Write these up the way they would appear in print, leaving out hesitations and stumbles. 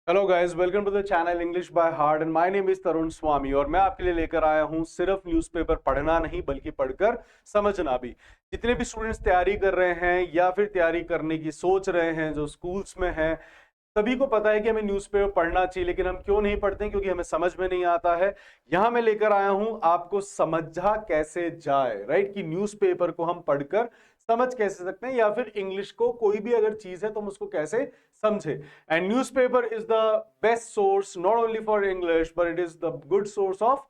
Hello guys, welcome to the channel English by heart and my name is Tarun Swami. और मैं आपके लिए लेकर आया हूं सिर्फ न्यूज़पेपर पढ़ना नहीं बल्कि पढ़कर समझना भी। जितने भी स्टूडेंट्स तैयारी कर रहे हैं या फिर तैयारी करने की सोच रहे हैं, जो स्कूल्स में हैं, सभी को पता है कि हमें न्यूज़पेपर पढ़ना चाहिए, लेकिन हम क्यों नहीं पढ़ते हैं? क्योंकि हमें समझ में नहीं आता है। यहां मैं लेकर आया हूं आपको समझा कैसे जाए, राइट, कि न्यूज़पेपर को हम पढ़कर समझ कैसे सकते हैं, या फिर इंग्लिश को कोई भी अगर चीज है तो हम उसको कैसे समझे। And newspaper is the best source not only for English but it is the good source of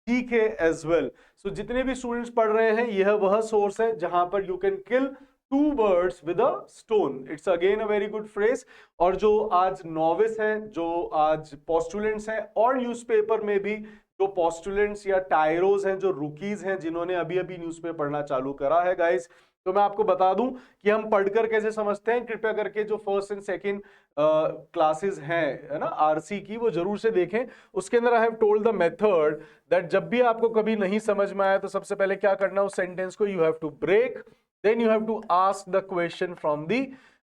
GK as well. So जितने भी स्टूडेंट्स पढ़ रहे हैं, यह वह सोर्स है जहां पर you can kill two birds with a stone. It's again a very good phrase. और जो आज नॉविस हैं, जो आज पोस्टुलेंट्स हैं, और न्यूज़पेपर में भी जो पोस्टुलेंट्स या टायरोज हैं, जो रुकीज हैं, जिन्होंने अभी अभी न्यूज़पेपर पढ़ना चालू करा है गाइस, तो मैं आपको बता दूं कि हम पढ़कर कैसे समझते हैं। कृपया करके जो फर्स्ट एंड सेकंड क्लासेस हैं, है ना, आरसी की, वो जरूर से देखें। उसके अंदर I have told the method that जब भी आपको कभी नहीं समझ में आया तो सबसे पहले क्या करना है, उस सेंटेंस को you have to break, then you have to ask the question from the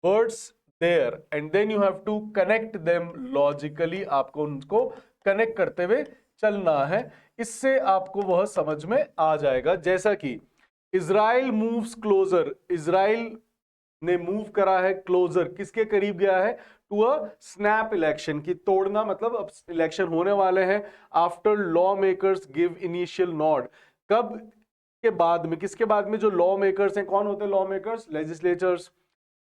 words there and then you have to connect them logically। आपको उनको कनेक्ट करते हुए चलना है, इससे आपको वह समझ में आ जाएगा। जैसा कि इजराइल मूव्स क्लोजर, इजराइल ने मूव करा है क्लोजर, किसके करीब गया है? टू अ स्नैप इलेक्शन, की तोड़ना, मतलब अब इलेक्शन होने वाले हैं। After law makers give initial nod, कब के बाद में, किसके बाद में? जो लॉ मेकर्स हैं, कौन होते हैं law makers? Legislatures.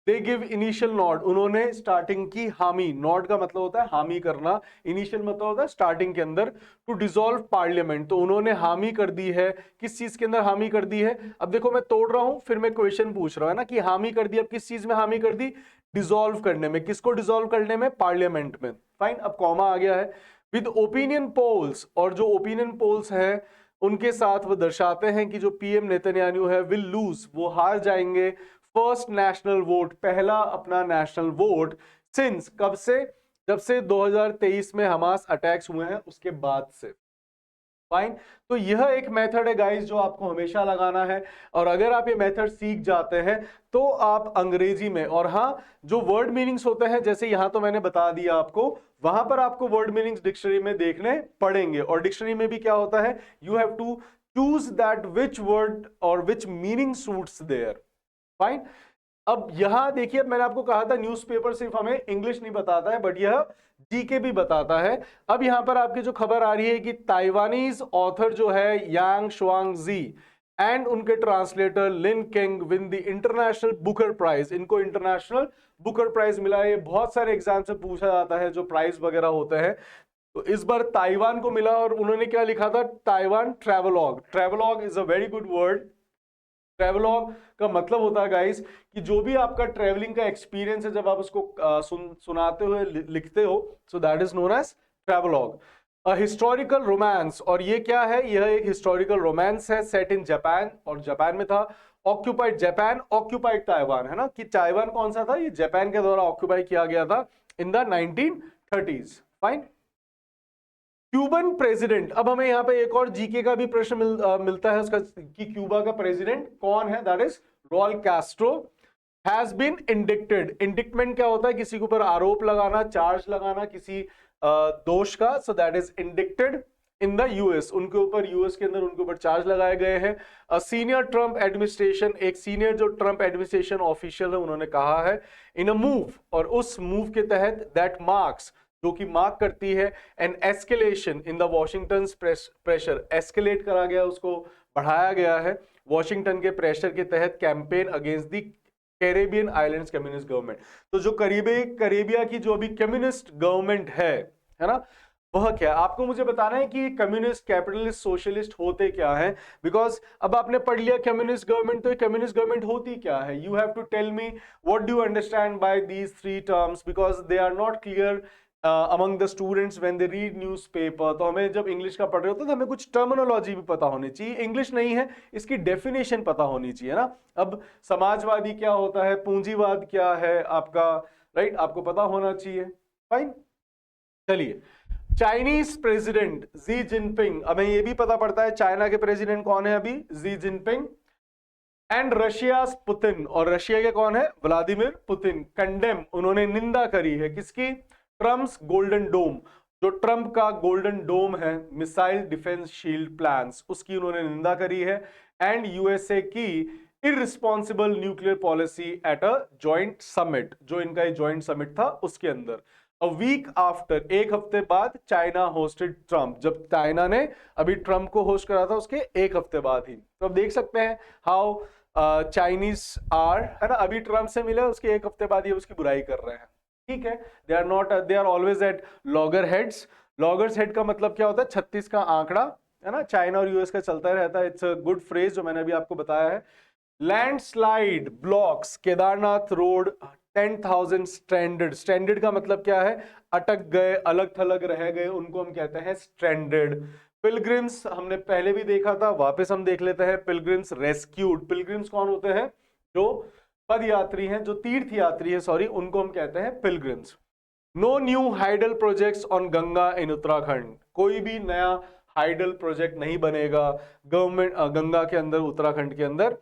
They give initial nod, उन्होंने स्टार्टिंग की हामी, नॉड का मतलब होता है हामी करना, इनिशियल मतलब होता है स्टार्टिंग के अंदर, टू डिसॉल्व पार्लियामेंट, तो उन्होंने हामी कर दी है। किस चीज के अंदर हामी कर दी है? अब देखो, मैं तोड़ रहा हूं, फिर मैं क्वेश्चन पूछ रहा हूं, है ना, कि हामी कर दी, अब किस चीज में हामी कर दी? डिसॉल्व करने में। किसको डिसॉल्व करने में? पार्लियामेंट में। फाइन, अब कॉमा आ गया है। विद ओपिनियन पोल्स, और जो ओपिनियन पोल्स हैं उनके साथ वो दर्शाते हैं कि जो पीएम नेतन्याहू है विल लूज, वो हार जाएंगे, फर्स्ट नेशनल वोट, पहला अपना नेशनल वोट, सिंस, कब से? जब से 2023 में हमास अटैक्स हुए हैं उसके बाद से। फाइन, तो यह एक मेथड है गाइस जो आपको हमेशा लगाना है। और अगर आप ये मेथड सीख जाते हैं तो आप अंग्रेजी में, और हाँ, जो वर्ड मीनिंग्स होते हैं, जैसे यहां तो मैंने बता दिया आपको, वहां पर आपको वर्ड मीनिंग्स डिक्शनरी में देखने पड़ेंगे। और डिक्शनरी में भी क्या होता है? You have to choose that which word और which meaning suits there. Fine, अब यहां देखिए, मैंने आपको कहा था न्यूज़पेपर सिर्फ हमें इंग्लिश नहीं बताता है बट यह जीके भी बताता है। अब यहां पर आपकी जो खबर आ रही है कि ताइवानीज ऑथर जो है यांग शुआंग जी एंड उनके translator Lin King win the International Booker Prize, इनको इंटरनेशनल बुकर प्राइज मिला है। ये बहुत सारे एग्जाम से पूछा जाता है, जो प्राइज वगैरह होते हैं, तो इस बार ताइवान को मिला। और उन्होंने क्या लिखा था? Taiwan travelogue. Travelogue is a very good word. Travelogue का मतलब होता है गाइस कि जो भी आपका ट्रेवलिंग का एक्सपीरियंस है, जब आप उसको सुनाते हुए लिखते हो, so that is known as travelogue. A historical romance, और ये क्या है? यह एक हिस्टोरिकल रोमांस है सेट इन जापान, और जापान में था। ऑक्यूपाइड जापान, ऑक्यूपाइड ताइवान, है ना, कि ताइवान कौन सा था? ये जापान के द्वारा ऑक्यूपाई किया गया था in the 1930s। Fine, Cuban president, अब हमें यहाँ पे एक और जीके का भी प्रश्न मिलता है उसका, कि क्यूबा का प्रेसिडेंट कौन है? That is Raul Castro has been indicted. Indictment क्या होता है? किसी के ऊपर आरोप लगाना, चार्ज लगाना किसी दोष का, सो that is indicted in the US. उनके ऊपर, यूएस के अंदर उनके ऊपर चार्ज लगाए गए हैं। सीनियर ट्रंप एडमिनिस्ट्रेशन, एक सीनियर जो ट्रंप एडमिनिस्ट्रेशन ऑफिशियल है, उन्होंने कहा है इन अ मूव, और उस मूव के तहत दैट मार्क्स, जो कि मार्क करती है an escalation in the Washington pressure, escalate करा गया, उसको बढ़ाया गया है वॉशिंगटन के प्रेशर के तहत, campaign against the Caribbean islands communist government. तो जो करेबिया की जो अभी कम्युनिस्ट गवर्नमेंट है ना, वह क्या? आपको मुझे बताना है कि कम्युनिस्ट, कैपिटलिस्ट, सोशलिस्ट होते क्या है। बिकॉज अब आपने पढ़ लिया कम्युनिस्ट गवर्नमेंट, तो कम्युनिस्ट गवर्नमेंट होती क्या है? You have to tell me what do you understand by these three terms, because they are not clear among the students when they read newspaper. तो हमें जब इंग्लिश का पढ़ रहे होते हैं तो हमें कुछ टर्मिनोलॉजी भी पता होनी चाहिए। इंग्लिश नहीं है, इसकी डेफिनेशन पता होनी चाहिए ना। अब समाजवादी क्या होता है, पूंजीवाद क्या है आपका, राइट, आपको पता होना चाहिए। फाइन, चलिए, चाइनीज प्रेसिडेंट जी जिनपिंग, हमें यह भी पता पड़ता है चाइना के प्रेसिडेंट कौन है अभी? Xi Jinping. And Russia Putin, और रशिया के कौन है? Vladimir Putin. कंडेम, उन्होंने निंदा करी है, किसकी? ट्रम्प्स गोल्डन डोम, जो ट्रम्प का गोल्डन डोम है, मिसाइल डिफेंस शील्ड प्लान्स, उसकी उन्होंने निंदा करी है। एंड यूएसए की irresponsible nuclear policy at a joint summit, जो इनका जॉइंट समिट था उसके अंदर। अ वीक आफ्टर, एक हफ्ते बाद, चाइना होस्टेड ट्रम्प, जब चाइना ने अभी ट्रम्प को होस्ट करा था उसके एक हफ्ते बाद ही। तो अब देख सकते हैं हाउ चाइनीज आर, है ना, अभी ट्रम्प से मिले उसके एक हफ्ते बाद ये उसकी बुराई कर रहे हैं। ठीक है, they are not, they are always at loggerheads. Loggers head का मतलब क्या होता है? 36 का आंकड़ा, है ना, चाइना और यूएस का चलता रहता है। इट्स अ गुड फ्रेज जो मैंने अभी आपको बताया है। Landslide blocks Kedarnath road 10,000 stranded. Stranded का मतलब क्या है? अटक गए, अलग थलग रह गए, उनको हम कहते हैं स्ट्रैंडेड। पिलग्रिम्स हमने पहले भी देखा था, वापस हम देख लेते हैं। Pilgrims rescued. पिलग्रिम्स कौन होते हैं? जो पद यात्री हैं, जो तीर्थ यात्री है, सॉरी, उनको हम कहते हैं pilgrims. No new hydel projects on Ganga in Uttarakhand. कोई भी नया हाइडल प्रोजेक्ट नहीं बनेगा गवर्नमेंट गंगा के अंदर, उत्तराखंड के अंदर।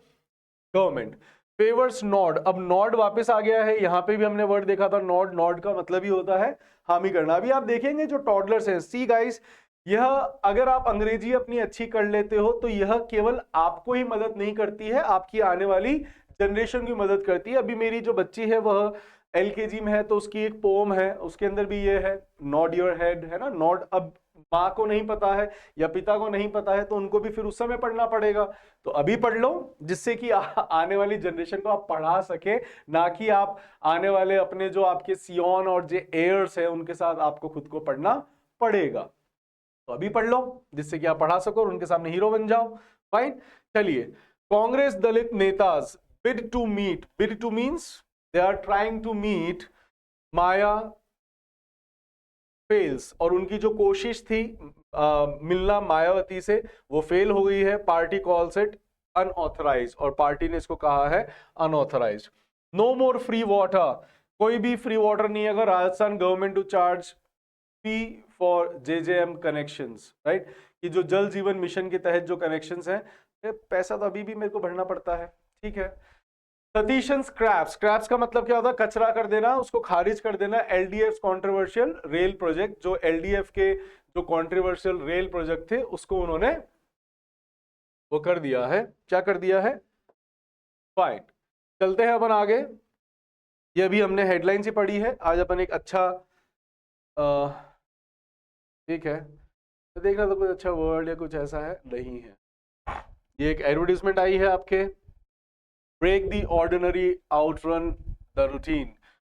Government favours Nord. अब नॉर्ड वापस आ गया है, यहां पे भी हमने वर्ड देखा था नॉर्ड। नॉर्ड का मतलब ही होता है हामी करना। अभी आप देखेंगे जो टॉडलर्स हैं, सी गाइस, यह अगर आप अंग्रेजी अपनी अच्छी कर लेते हो तो यह केवल आपको ही मदद नहीं करती है, आपकी आने वाली जनरेशन की मदद करती है। अभी मेरी जो बच्ची है वह एलकेजी में है, तो उसकी एक पोम है, उसके अंदर भी ये है नॉड योर हेड, है ना, नॉड। अब माँ को नहीं पता है या पिता को नहीं पता है तो उनको भी फिर उस समय पढ़ना पड़ेगा। तो अभी पढ़ लो, जिससे कि आने वाली जनरेशन को आप पढ़ा सके, ना कि आप आने वाले अपने जो आपके सियोन और जो एयर्स है उनके साथ आपको खुद को पढ़ना पड़ेगा। तो अभी पढ़ लो जिससे कि आप पढ़ा सको और उनके सामने हीरो बन जाओ। फाइन, चलिए। Congress Dalit netas bid to meet, bid to means they are trying to meet Maya fails, और उनकी जो कोशिश थी मिलना मायावती से, वो फेल हो गई है। पार्टी कॉल्स इट अनऑथराइज, और पार्टी ने इसको कहा है unauthorised. No more free water, कोई भी फ्री वाटर नहीं है। अगर Rajasthan government to charge fee for JJM connections, right, कि जो जल जीवन मिशन के तहत जो कनेक्शंस हैं, पैसा तो अभी भी मेरे को भरना पड़ता है। ठीक है। सतीशन स्क्रैप्स, स्क्रैप्स का मतलब क्या होता है? कचरा कर देना, उसको खारिज कर देना। एलडीएफ कंट्रोवर्शियल रेल प्रोजेक्ट, जो एलडीएफ के जो कंट्रोवर्शियल रेल प्रोजेक्ट थे उसको उन्होंने वो कर दिया है। क्या कर दिया है? फाइन, चलते हैं अपन आगे। ये भी हमने हेडलाइन से पढ़ी है। आज अपन एक अच्छा ठीक है, तो देखना तो कुछ अच्छा वर्ड या कुछ ऐसा है नहीं है। ये एक एडवर्टीजमेंट आई है आपके, break the ordinary, outrun the routine,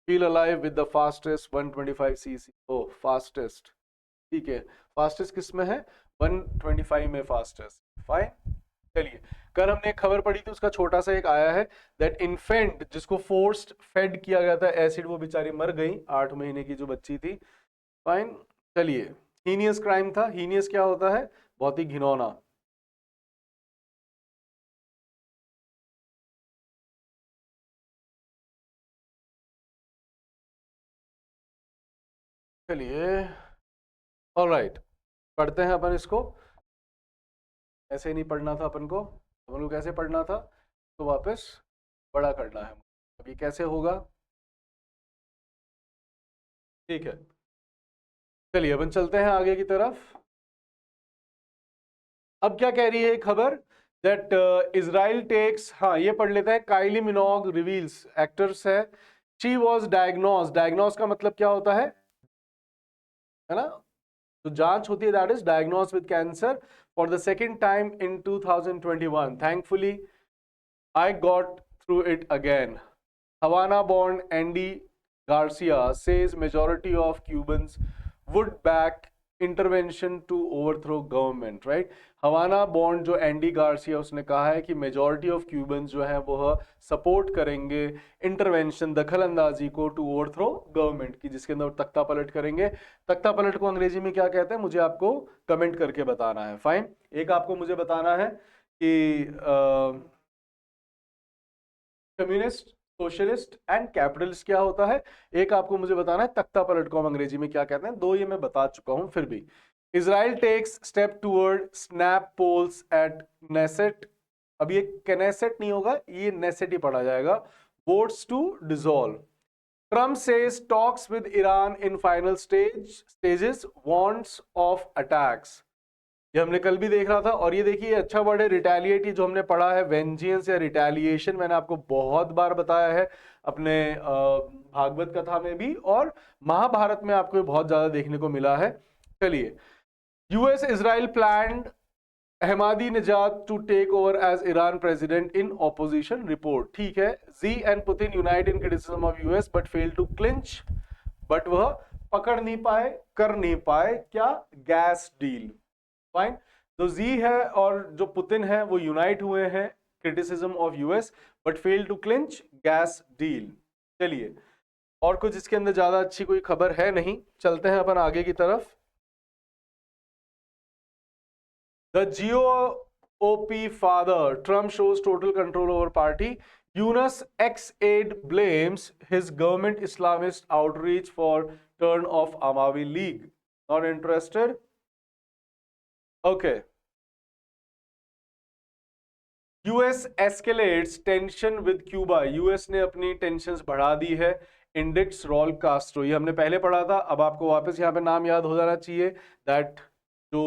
feel alive with the fastest 125cc। oh fastest, ठीक है, फास्टेस्ट किस में है? 125 में फास्टेस्ट। फाइन, चलिए। कल हमने एक खबर पढ़ी थी, उसका छोटा सा एक आया है, दैट इन्फेंट जिसको फोर्स्ड फेड किया गया था एसिड, वो बेचारी मर गई, 8 महीने की जो बच्ची थी। फाइन, चलिए। हीनियस क्राइम था। हीनियस क्या होता है? बहुत ही घिनौना। चलिए, ऑलराइट, पढ़ते हैं अपन इसको। ऐसे ही नहीं पढ़ना था अपन को कैसे पढ़ना था? तो वापस बड़ा करना है। अभी कैसे होगा? ठीक है, चलिए अपन चलते हैं आगे की तरफ। अब क्या कह रही है खबर? दैट इजराइल टेक्स, हाँ ये पढ़ लेते हैं। काइली मिनोग रिवील्स, एक्टर्स है, शी वॉज डायग्नोज। डायग्नोज का मतलब क्या होता है ना, तो जांच होती है, that is diagnose with cancer for the second time in 2021। Thankfully I got through it again. Havana-born Andy Garcia says majority of Cubans would back intervention to overthrow government, right? हवाना-born जो एंडी गार्सिया, उसने कहा है कि majority of क्यूबन्स जो है वह support करेंगे intervention, दखल अंदाजी को, टू ओवरथ्रो गवर्नमेंट की, जिसके अंदर तख्ता पलट करेंगे। तख्ता पलट को अंग्रेजी में क्या कहते हैं मुझे आपको कमेंट करके बताना है। फाइन, एक आपको मुझे बताना है कि कम्युनिस्ट, सोशलिस्ट एंड कैपिटलिस्ट क्या होता है। एक आपको मुझे बताना है तख्ता पलट को हम अंग्रेजी में क्या कहते हैं। दो ये मैं बता चुका हूं, फिर भी। Israel takes step toward snap polls at Knesset. अब ये कैनेसेट नहीं होगा, ये नेसेट ही पढ़ा जाएगा। Votes to dissolve. Trump says talks with Iran in final stages, warns of attacks. ये हमने कल भी देख रहा था। और ये देखिए अच्छा वर्ड है रिटेलिएट, जो हमने पढ़ा है वेंजियंस या रिटेलिएशन, मैंने आपको बहुत बार बताया है अपने भागवत कथा में भी, और महाभारत में आपको बहुत ज्यादा देखने को मिला है। चलिए, US Israel planned Ahmadinejad to take over as Iran president in opposition report. ठीक है, Xi and Putin unite in criticism of US but fail to clinch. but वह पकड़ नहीं पाए, कर नहीं पाए क्या, गैस डील। फाइन, तो Xi है और जो पुतिन है वो यूनाइट हुए हैं criticism of US but fail to clinch gas deal. चलिए, और कुछ इसके अंदर ज्यादा अच्छी कोई खबर है नहीं, चलते हैं अपन आगे की तरफ। The GOP father, Trump shows total control over party. Yunus ex-aide blames his government Islamist outreach for turn of Awami League. Not interested? Okay. US escalates tension with Cuba. US ने अपनी tensions बढ़ा दी है। Index roll Castro, ये हमने पहले पढ़ा था, अब आपको वापस यहाँ पे नाम याद हो जाना चाहिए। दैट जो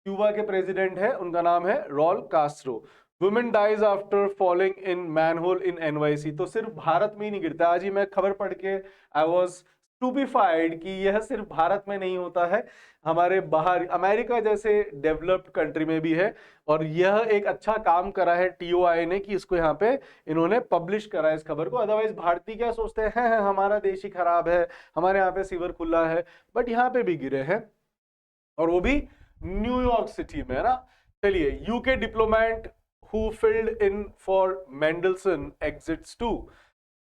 क्यूबा के प्रेसिडेंट है उनका नाम है Raul Castro. Women dies after falling in manhole in NYC. तो सिर्फ भारत में ही नहीं गिरता। आज ही मैं खबर पढ़ के आई वाज स्टूपिफाइड कि यह सिर्फ भारत में नहीं होता है, हमारे बाहर अमेरिका जैसे डेवलप्ड कंट्री में भी है। और यह एक अच्छा काम करा है टीओआई ने कि इसको यहाँ पे इन्होंने पब्लिश करा है इस खबर को। अदरवाइज भारतीय क्या सोचते हैं, हमारा देश ही खराब है, हमारे यहाँ पे सीवर खुला है, बट यहाँ पे भी गिरे हैं, और वो भी न्यूयॉर्क सिटी में, है ना। चलिए, UK diplomat who filled in for Mandelson exits two,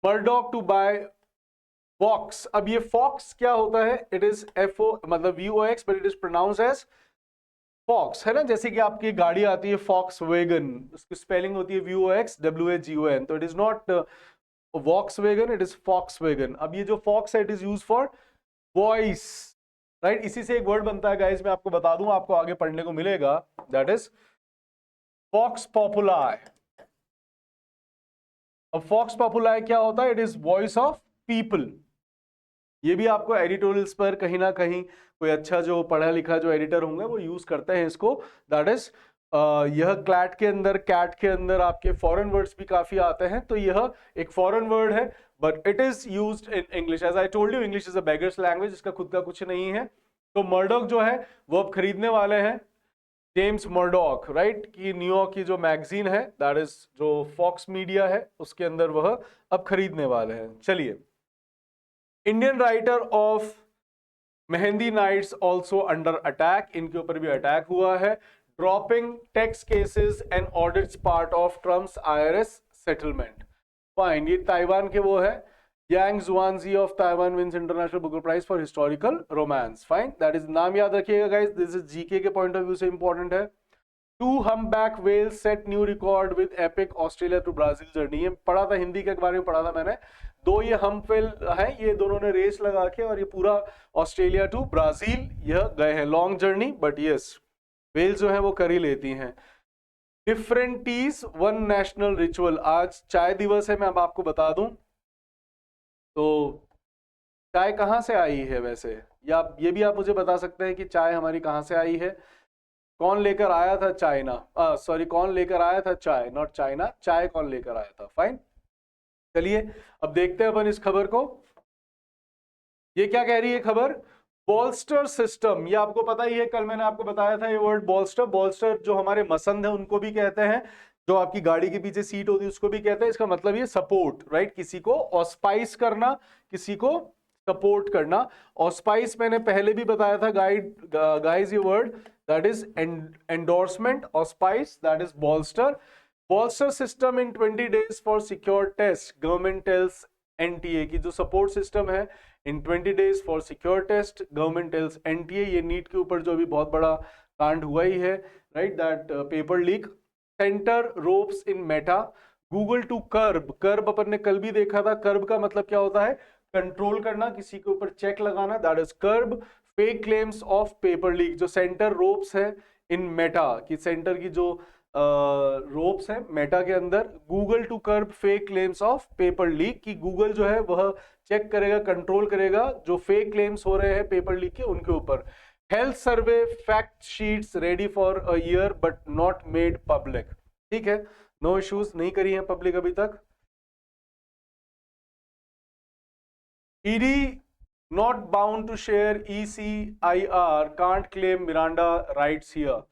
Murdoch to buy Fox. अब ये फॉक्स क्या होता है, इट इज FO मतलब VOX but it is pronounce as Fox, है ना। जैसे कि आपकी गाड़ी आती है फॉक्स वैगन, उसकी स्पेलिंग होती है VOX WAGON, तो it is not vox wagon, it is fox wagon. अब ये जो फॉक्स है it is use for voice, right. इसी से एक वर्ड बनता है गाइस, मैं आपको बता दूं, आपको आगे पढ़ने को मिलेगा, दैट इज फॉक्स पॉपुलाई। अब फॉक्स पॉपुलाई क्या होता है, it is voice of people. ये भी आपको एडिटोरियल्स पर कहीं ना कहीं कोई अच्छा जो पढ़ा लिखा जो एडिटर होंगे वो यूज करते हैं इसको। दैट इज यह क्लैट के अंदर, कैट के अंदर आपके फॉरेन वर्ड्स भी काफी आते हैं, तो यह एक फॉरेन वर्ड है but it is used in English. As I told you, English is a beggar's language, इसका खुद का कुछ नहीं है। तो मर्डॉक जो है वो अब खरीदने वाले हैं जेम्स मर्डॉक, राइट, की न्यूयॉर्क की जो मैगजीन है, दैट इज जो फॉक्स मीडिया है, उसके अंदर वह अब खरीदने वाले हैं। चलिए, Indian writer of Mehndi nights also under attack, इनके ऊपर भी अटैक हुआ है। Dropping tax cases and audits part of Trump's IRS settlement. Fine, ये ताइवान के वो है, Yang Shuangzi of Taiwan wins international Booker prize for historical romance. Fine, that is, नाम याद रखिएगा गाइस, दिस इज जीके के पॉइंट ऑफ व्यू से important है। 2 humpback whales set new record with epic Australia to Brazil journey। ये पढ़ा था, हिंदी के बारे में पढ़ा था मैंने। 2 ये हम्प वेल है, ये दोनों ने रेस लगा के और ये पूरा ऑस्ट्रेलिया टू ब्राजील यह गए हैं, long journey, but yes well जो है वो कर ही लेती हैं। Different teas one national ritual, आज चाय दिवस है, मैं अब आपको बता दूं। तो चाय कहाँ से आई है वैसे, या ये भी आप मुझे बता सकते हैं कि चाय हमारी कहाँ से आई है, कौन लेकर आया था चाइना, सॉरी कौन लेकर आया था चाय, नॉट चाइना, चाय कौन लेकर आया था। फाइन, चलिए अब देखते हैं अपन इस खबर को। ये क्या कह रही है खबर, बॉल्स्टर सिस्टम, ये आपको पता ही है, कल मैंने आपको बताया था ये वर्ड बॉल्स्टर। बॉल्स्टर जो हमारे मसंद है उनको भी कहते हैं, जो आपकी गाड़ी के पीछे सीट होती है उसको भी कहते हैं। इसका मतलब ये सपोर्ट, राइट, किसी को ऑस्पाइस करना, किसी को सपोर्ट करना। ऑस्पाइस मैंने पहले भी बताया था गाइस, ये word that is endorsement, auspice that is bolster. Bolster system in 20 days for secure test, government tells NTA की जो सपोर्ट सिस्टम है in 20 days for secure test, government tells NTA। ये नीट के ऊपर जो अभी बहुत बड़ा कांड हुआ ही है, right, that paper leak. Centre ropes in Meta, Google to curb, curb अपन ने कल भी देखा था, कर्ब का मतलब क्या होता है, कंट्रोल करना, किसी के ऊपर चेक लगाना, that is curb. Fake claims of paper leak, जो सेंटर रोप्स है इन मेटा, कि सेंटर की जो रोप्स हैं मेटा के अंदर, Google to curb fake claims of paper leak, कि गूगल जो है वह चेक करेगा, कंट्रोल करेगा जो फेक क्लेम्स हो रहे हैं पेपर लीक के उनके ऊपर। Health survey fact sheets ready for a year but not made public, ठीक है, नो इश्यूज, नहीं करी है पब्लिक अभी तक। ED not bound to share ECIR, can't claim Miranda rights here.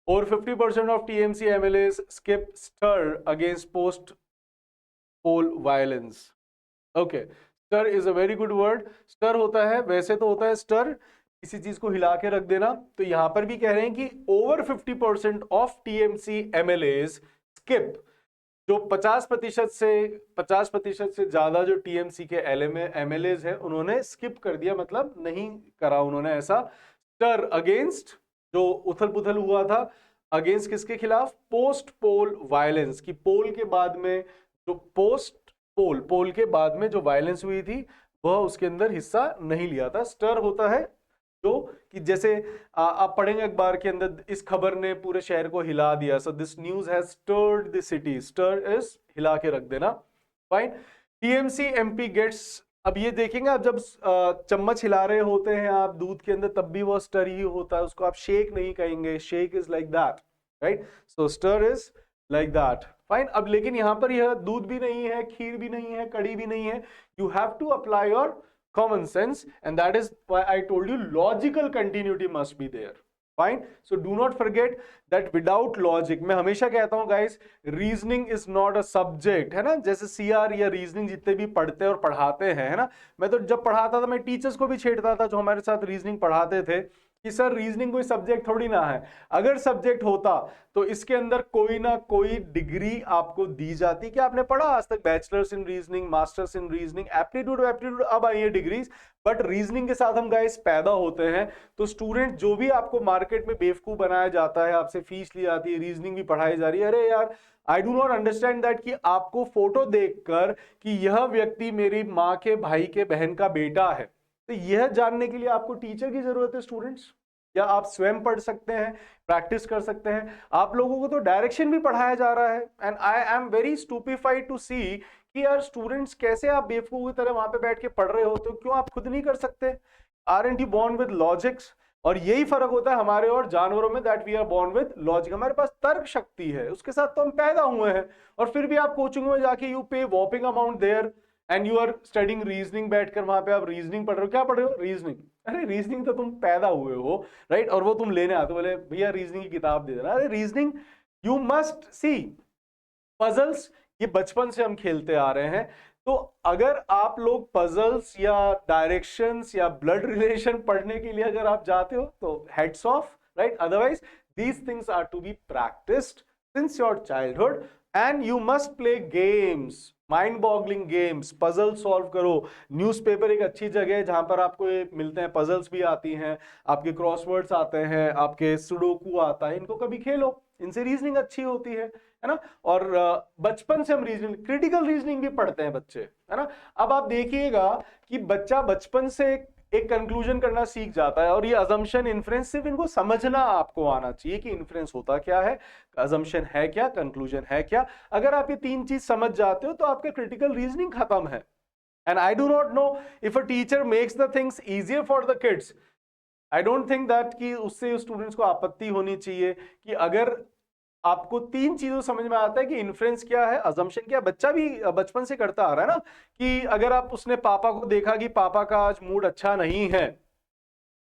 Over 50% of TMC MLAs skip stir against post-poll violence. Okay, stir is a very good word. Stir होता है, वैसे तो होता है stir किसी चीज को हिला के रख देना, तो यहां पर भी कह रहे हैं कि over 50% of TMC MLAs skip, जो 50% से ज्यादा जो TMC के MLAs हैं उन्होंने स्किप कर दिया, मतलब नहीं करा उन्होंने ऐसा। स्टर अगेंस्ट, जो उथल पुथल हुआ था, अगेंस्ट किसके खिलाफ? पोस्ट पोल वायलेंस, की पोल के बाद में जो पोल के बाद में जो वायलेंस हुई थी वह उसके अंदर हिस्सा नहीं लिया था। स्टर होता है जो कि जैसे आप पढ़ेंगे अखबार के अंदर, इस खबर ने पूरे शहर को हिला दिया, so this news has stirred the city. Stir is हिला के रख देना, फाइन। TMC MP गेट्स, अब ये देखेंगे आप जब चम्मच हिला रहे होते हैं आप दूध के अंदर, तब भी वो स्टर ही होता है, उसको आप शेक नहीं कहेंगे, shake is like that, right, so stir is like that, fine. अब लेकिन यहां पर यह दूध भी नहीं है, खीर भी नहीं है, कड़ी भी नहीं है, you have to apply your common sense, and that is why I told you logical continuity must be there, fine. So do not forget that without logic, मैं हमेशा कहता हूं guys, reasoning is not a subject, है ना, जैसे CR या reasoning जितने भी पढ़ते और पढ़ाते हैं, है ना, मैं तो जब पढ़ाता था मैं टीचर्स को भी छेड़ता था जो हमारे साथ रीजनिंग पढ़ाते थे कि सर रीजनिंग कोई सब्जेक्ट थोड़ी ना है, अगर सब्जेक्ट होता तो इसके अंदर कोई ना कोई डिग्री आपको दी जाती कि आपने पढ़ा आज तक bachelors in reasoning, masters in reasoning, aptitude, अब आई है डिग्रीज, बट रीजनिंग के साथ हम गाइस पैदा होते हैं, तो स्टूडेंट जो भी आपको मार्केट में बेवकूफ बनाया जाता है, आपसे फीस ली जाती है, रीजनिंग भी पढ़ाई जा रही है, अरे यार आई डू नॉट अंडरस्टैंड दैट कि आपको फोटो देखकर कि यह व्यक्ति मेरी माँ के भाई के बहन का बेटा है, तो यह जानने के लिए आपको टीचर की जरूरत है स्टूडेंट्स, या आप स्वयं पढ़ सकते हैं, प्रैक्टिस कर सकते हैं। आप लोगों को तो डायरेक्शन भी पढ़ाया जा रहा है, and I am very stupefied to see कि यार स्टूडेंट्स कैसे आप बेवकूफ की तरह वहां पे बैठ के पढ़ रहे होते हो, क्यों आप खुद नहीं कर सकते? Aren't you born with logics? और यही फर्क होता है हमारे और जानवरों में, that we are born with logic, हमारे पास तर्क शक्ति है, उसके साथ तो हम पैदा हुए हैं, और फिर भी आप कोचिंग में जाके you pay whopping amount there and you are studying reasoning, बैठकर वहां पे आप रीजनिंग पढ़ रहे हो, क्या पढ़ रहे हो? रीजनिंग। अरे रीजनिंग तो तुम पैदा हुए हो, राइट, और वो तुम लेने आते, बोले भैया रीजनिंग की किताब दे देना। अरे reasoning you must see, puzzles ये बचपन से हम खेलते आ रहे हैं, तो अगर आप लोग पजल्स या डायरेक्शंस या ब्लड रिलेशन पढ़ने के लिए अगर आप जाते हो तो heads off, right, otherwise these things are to be practised since your childhood, and you must play games, mind boggling games, puzzle solve करो। न्यूज़पेपर एक अच्छी जगह है जहां पर आपको ये मिलते हैं, पजल्स भी आती हैं, आपके क्रॉसवर्ड्स आते हैं, आपके सुडोकू आता है, इनको कभी खेलो, इनसे रीजनिंग अच्छी होती है ना। और बचपन से हम रीजनिंग, क्रिटिकल रीजनिंग भी पढ़ते हैं बच्चे, है ना। अब आप देखिएगा कि बच्चा बचपन से एक कंक्लूजन करना सीख जाता है, और ये अजम्पशन, इन्फ्रेंस, सिर्फ इनको समझना आपको आना चाहिए कि इन्फ्रेंस होता क्या है, अजम्पशन है क्या, कंक्लूजन है क्या। अगर आप ये तीन चीज समझ जाते हो तो आपका क्रिटिकल रीजनिंग खत्म है। And I do not know if a teacher makes the things easier for the kids, I don't think that कि उससे स्टूडेंट्स को आपत्ति होनी चाहिए कि अगर आपको तीन चीजों समझ में आता है कि इन्फ्रेंस क्या है, अजम्पशन क्या, बच्चा भी बचपन से करता आ रहा है ना, कि अगर आप उसने पापा को देखा कि पापा का आज मूड अच्छा नहीं है,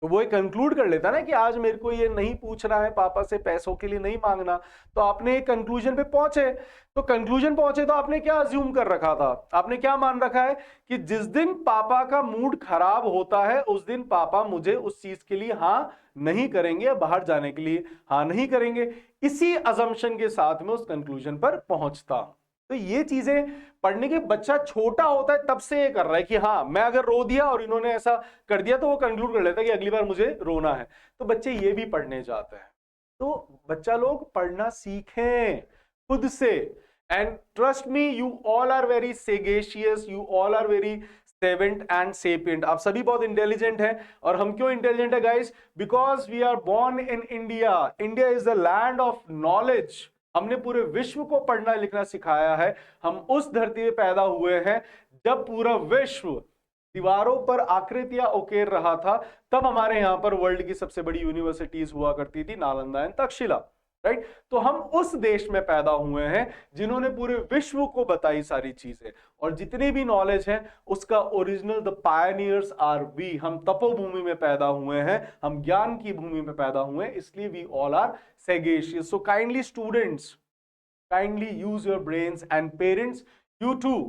तो वो कंक्लूड कर लेता ना कि आज मेरे को ये नहीं पूछना है, पापा से पैसों के लिए नहीं मांगना, तो आपने एक कंक्लूजन पे पहुंचे, तो कंक्लूजन पहुंचे तो आपने क्या अज्यूम कर रखा था, आपने क्या मान रखा है कि जिस दिन पापा का मूड खराब होता है उस दिन पापा मुझे उस चीज के लिए हाँ नहीं करेंगे, बाहर जाने के लिए हाँ नहीं करेंगे। इसी अजम्पशन के साथ में उस कंक्लूजन पर पहुंचता। तो ये चीजें पढ़ने के, बच्चा छोटा होता है तब से ये कर रहा है कि हाँ मैं अगर रो दिया और इन्होंने ऐसा कर दिया, तो वो कंक्लूड कर लेता है कि अगली बार मुझे रोना है, तो बच्चे ये भी पढ़ने जाते हैं। तो बच्चा लोग पढ़ना सीखें खुद से, and trust me, you all are very sagacious, you all are very savant and sapient, आप सभी बहुत इंटेलिजेंट हैं। और हम क्यों इंटेलिजेंट है guys? Because we are born in India. India is the land of knowledge, हमने पूरे विश्व को पढ़ना लिखना सिखाया है। हम उस धरती पे पैदा हुए हैं जब पूरा विश्व दीवारों पर आकृतियां उकेर रहा था। तब हमारे यहां पर वर्ल्ड की सबसे बड़ी यूनिवर्सिटीज हुआ करती थी, नालंदा एंड तक्षशिला, राइट। तो हम उस देश में पैदा हुए हैं जिन्होंने पूरे विश्व को बताई सारी चीजें, और जितनी भी नॉलेज है उसका original the pioneers are we. हम तपोभूमि में पैदा हुए हैं, हम ज्ञान की भूमि में पैदा हुए हैं, इसलिए we all are sagacious. So kindly students, kindly use your brains, and parents, you too,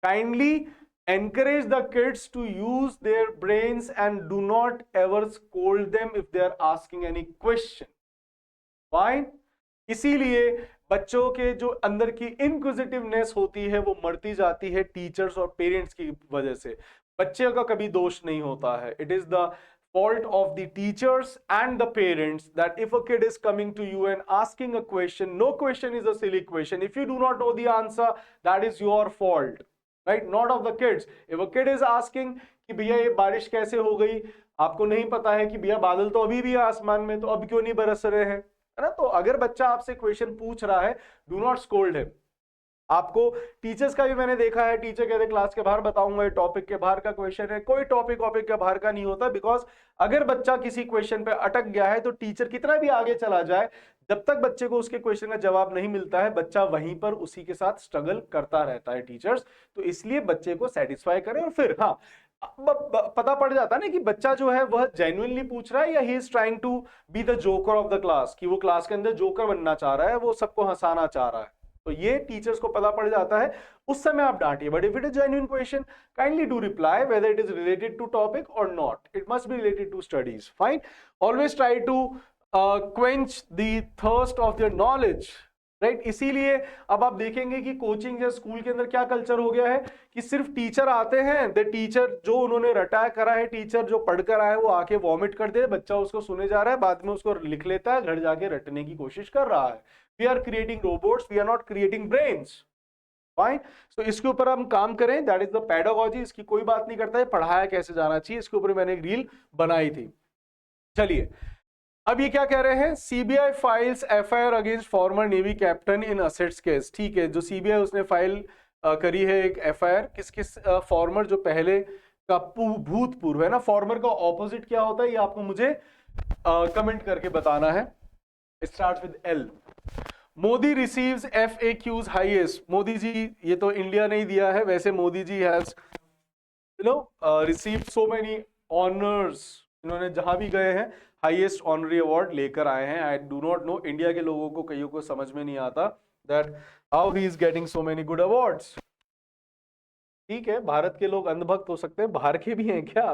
kindly encourage the kids to use their brains and do not ever scold them if they are asking any question. Fine? इसीलिए बच्चों के जो अंदर की inquisitiveness होती है वो मरती जाती है टीचर्स और पेरेंट्स की वजह से। बच्चे का कभी दोष नहीं होता है। It is the fault of the teachers and the parents that if a kid is coming to you and asking a question, no question is a silly question. If you do not know the answer, that is your fault, right? Not of the kids. If a kid is asking कि भैया ये बारिश कैसे हो गई, आपको नहीं पता है कि भैया बादल तो अभी भी है आसमान में, तो अब क्यों नहीं बरस रहे हैं, है ना? तो अगर बच्चा आपसे क्वेश्चन पूछ रहा है, डू नॉट स्कोल्ड हिम। आपको टीचर्स का भी मैंने देखा है, टीचर कहते क्लास के बाहर बताऊंगा, ये टॉपिक के बाहर का क्वेश्चन है। कोई टॉपिक के बाहर का नहीं होता, बिकॉज अगर बच्चा किसी क्वेश्चन पे अटक गया है तो टीचर कितना भी आगे चला जाए, जब तक बच्चे को उसके क्वेश्चन का जवाब नहीं मिलता है, बच्चा वहीं पर उसी के साथ स्ट्रगल करता रहता है टीचर्स। तो इसलिए बच्चे को सेटिस्फाई करें, और फिर हाँ पता पड़ जाता है ना कि बच्चा जो है वह जेन्युइनली पूछ रहा है या he is trying to be the joker of the class, कि वो क्लास के अंदर जोकर बनना चाह रहा है, वो सबको हंसाना चाह रहा है। तो ये टीचर्स को पता पड़ जाता है, उस समय आप डांटिए। But if it is genuine question, kindly do reply whether it is related to topic और not. It must be related to studies, fine. Always try to quench the thirst of your knowledge, right. इसीलिए अब आप देखेंगे कि coaching या school के अंदर क्या कल्चर हो गया है कि सिर्फ टीचर आते हैं, द टीचर जो उन्होंने रटा करा है, टीचर जो पढ़कर आया है वो आके वॉमिट कर दे, बच्चा उसको सुने जा रहा है, बाद में उसको लिख लेता है, घर जाके रटने की कोशिश कर रहा है। We are creating robots, we are not creating brains. Fine? So इसके ऊपर हम काम करें, that is the pedagogy। इसकी कोई बात नहीं करता है पढ़ाया कैसे जाना चाहिए, इसके ऊपर मैंने एक रील बनाई थी। चलिए अब ये क्या कह रहे हैं, CBI files FIR against farmer navy captain in assets case. ठीक है, जो सीबीआई उसने फाइल करी है एक एफआईआर, किस किस फॉर्मर जो पहले का भूतपूर्व है ना। फॉर्मर का ऑपोजिट क्या होता है ये आपको मुझे कमेंट करके बताना है। Start with L. Modi receives FAQs highest. Modi ji, ये तो इंडिया ने ही दिया है, वैसे Modi ji has received so many honours. इन्होंने जहां भी गए हैं हाईएस्ट ऑनरी अवार्ड लेकर आए हैं। आई डू नॉट नो, इंडिया के लोगों को कईयों को समझ में नहीं आता that how he is getting so many good awards. ठीक है, भारत के लोग अंधभक्त हो सकते हैं, बाहर के भी हैं क्या?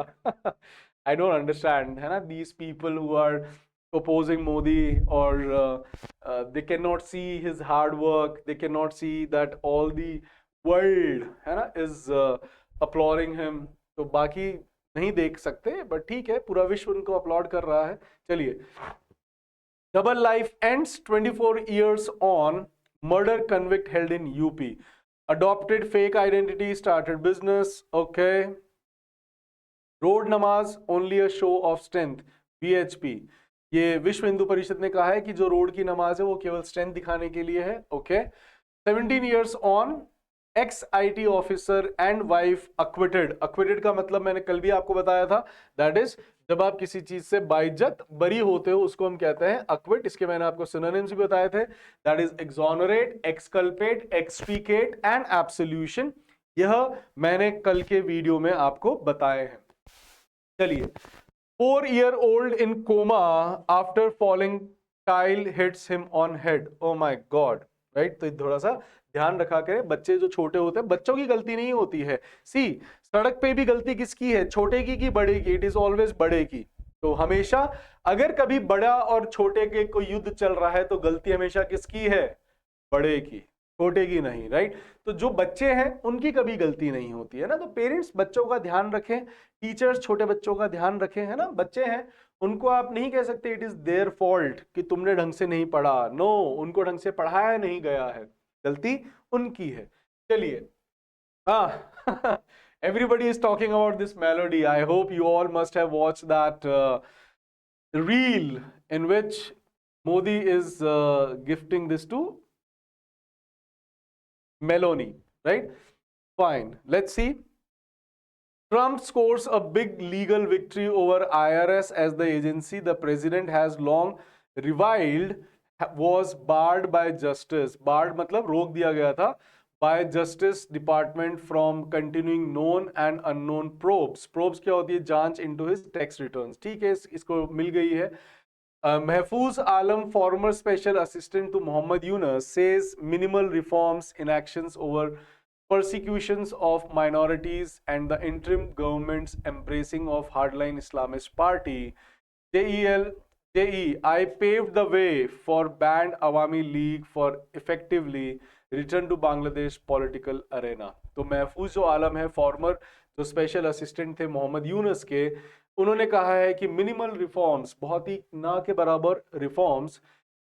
आई डोंट अंडरस्टैंड, है ना, these people who are opposing Modi, or they cannot see his hard work, they cannot see that all the world, है ना, is applauding him। तो बाकी नहीं देख सकते, बट ठीक है, पूरा विश्व उनको अपलॉड कर रहा है। चलिए, double life ends 24 years on murder convict held in UP, adopted fake identity, started business, okay, road नमाज only a show of strength, VHP। ये विश्व हिंदू परिषद ने कहा है कि जो रोड की नमाज है वो केवल स्ट्रेंथ दिखाने के लिए है, okay. 17 years on x IT officer and wife acquitted. Acquitted का मतलब मैंने कल भी आपको बताया था, दैट इज जब आप किसी चीज से बाइज्जत बरी होते हो उसको हम कहते हैं अक्विट। इसके मैंने आपको सिनोनिम्स भी बताए थे, that is exonerate, exculpate, extricate and absolution. यह मैंने कल के वीडियो में आपको बताए हैं। चलिए, 4-year-old in coma after falling tile hits him on head, oh my god, right। तो थोड़ा सा ध्यान रखा करें, बच्चे जो छोटे होते हैं, बच्चों की गलती नहीं होती है। सी, सड़क पे भी गलती किसकी है, छोटे की बड़े की? इट इज ऑलवेज बड़े की। तो हमेशा अगर कभी बड़ा और छोटे के कोई युद्ध चल रहा है तो गलती हमेशा किसकी है, बड़े की, छोटे की नहीं, राइट। तो जो बच्चे हैं उनकी कभी गलती नहीं होती है ना। तो पेरेंट्स बच्चों का ध्यान रखें, टीचर्स छोटे बच्चों का ध्यान रखें, है ना। बच्चे हैं, उनको आप नहीं कह सकते इट इज देयर फॉल्ट कि तुमने ढंग से नहीं पढ़ा। नो, उनको ढंग से पढ़ाया नहीं गया है, गलती उनकी है। चलिए, हाँ, everybody is talking about this melody. I hope you all must have watched that reel in which Modi is gifting this to Meloni, right? Fine. Let's see. Trump scores a big legal victory over IRS as the agency the president has long reviled was barred by justice. Barred मतलब रोक दिया गया था by Justice Department from continuing known and unknown probes. Probes क्या होती है? जांच into his tax returns. ठीक है, इसको मिल गई है. Mahfouz Alam, former special assistant to Muhammad Yunus, says minimal reforms in actions over persecutions of minorities and the interim government's embracing of hardline Islamist party. I paved the way for banned Awami League for effectively return to Bangladesh political arena. तो महफूज जो आलम है, farmer जो special assistant थे मोहम्मद यूनुस के, उन्होंने कहा है कि मिनिमल रिफॉर्म्स, बहुत ही ना के बराबर रिफॉर्म्स,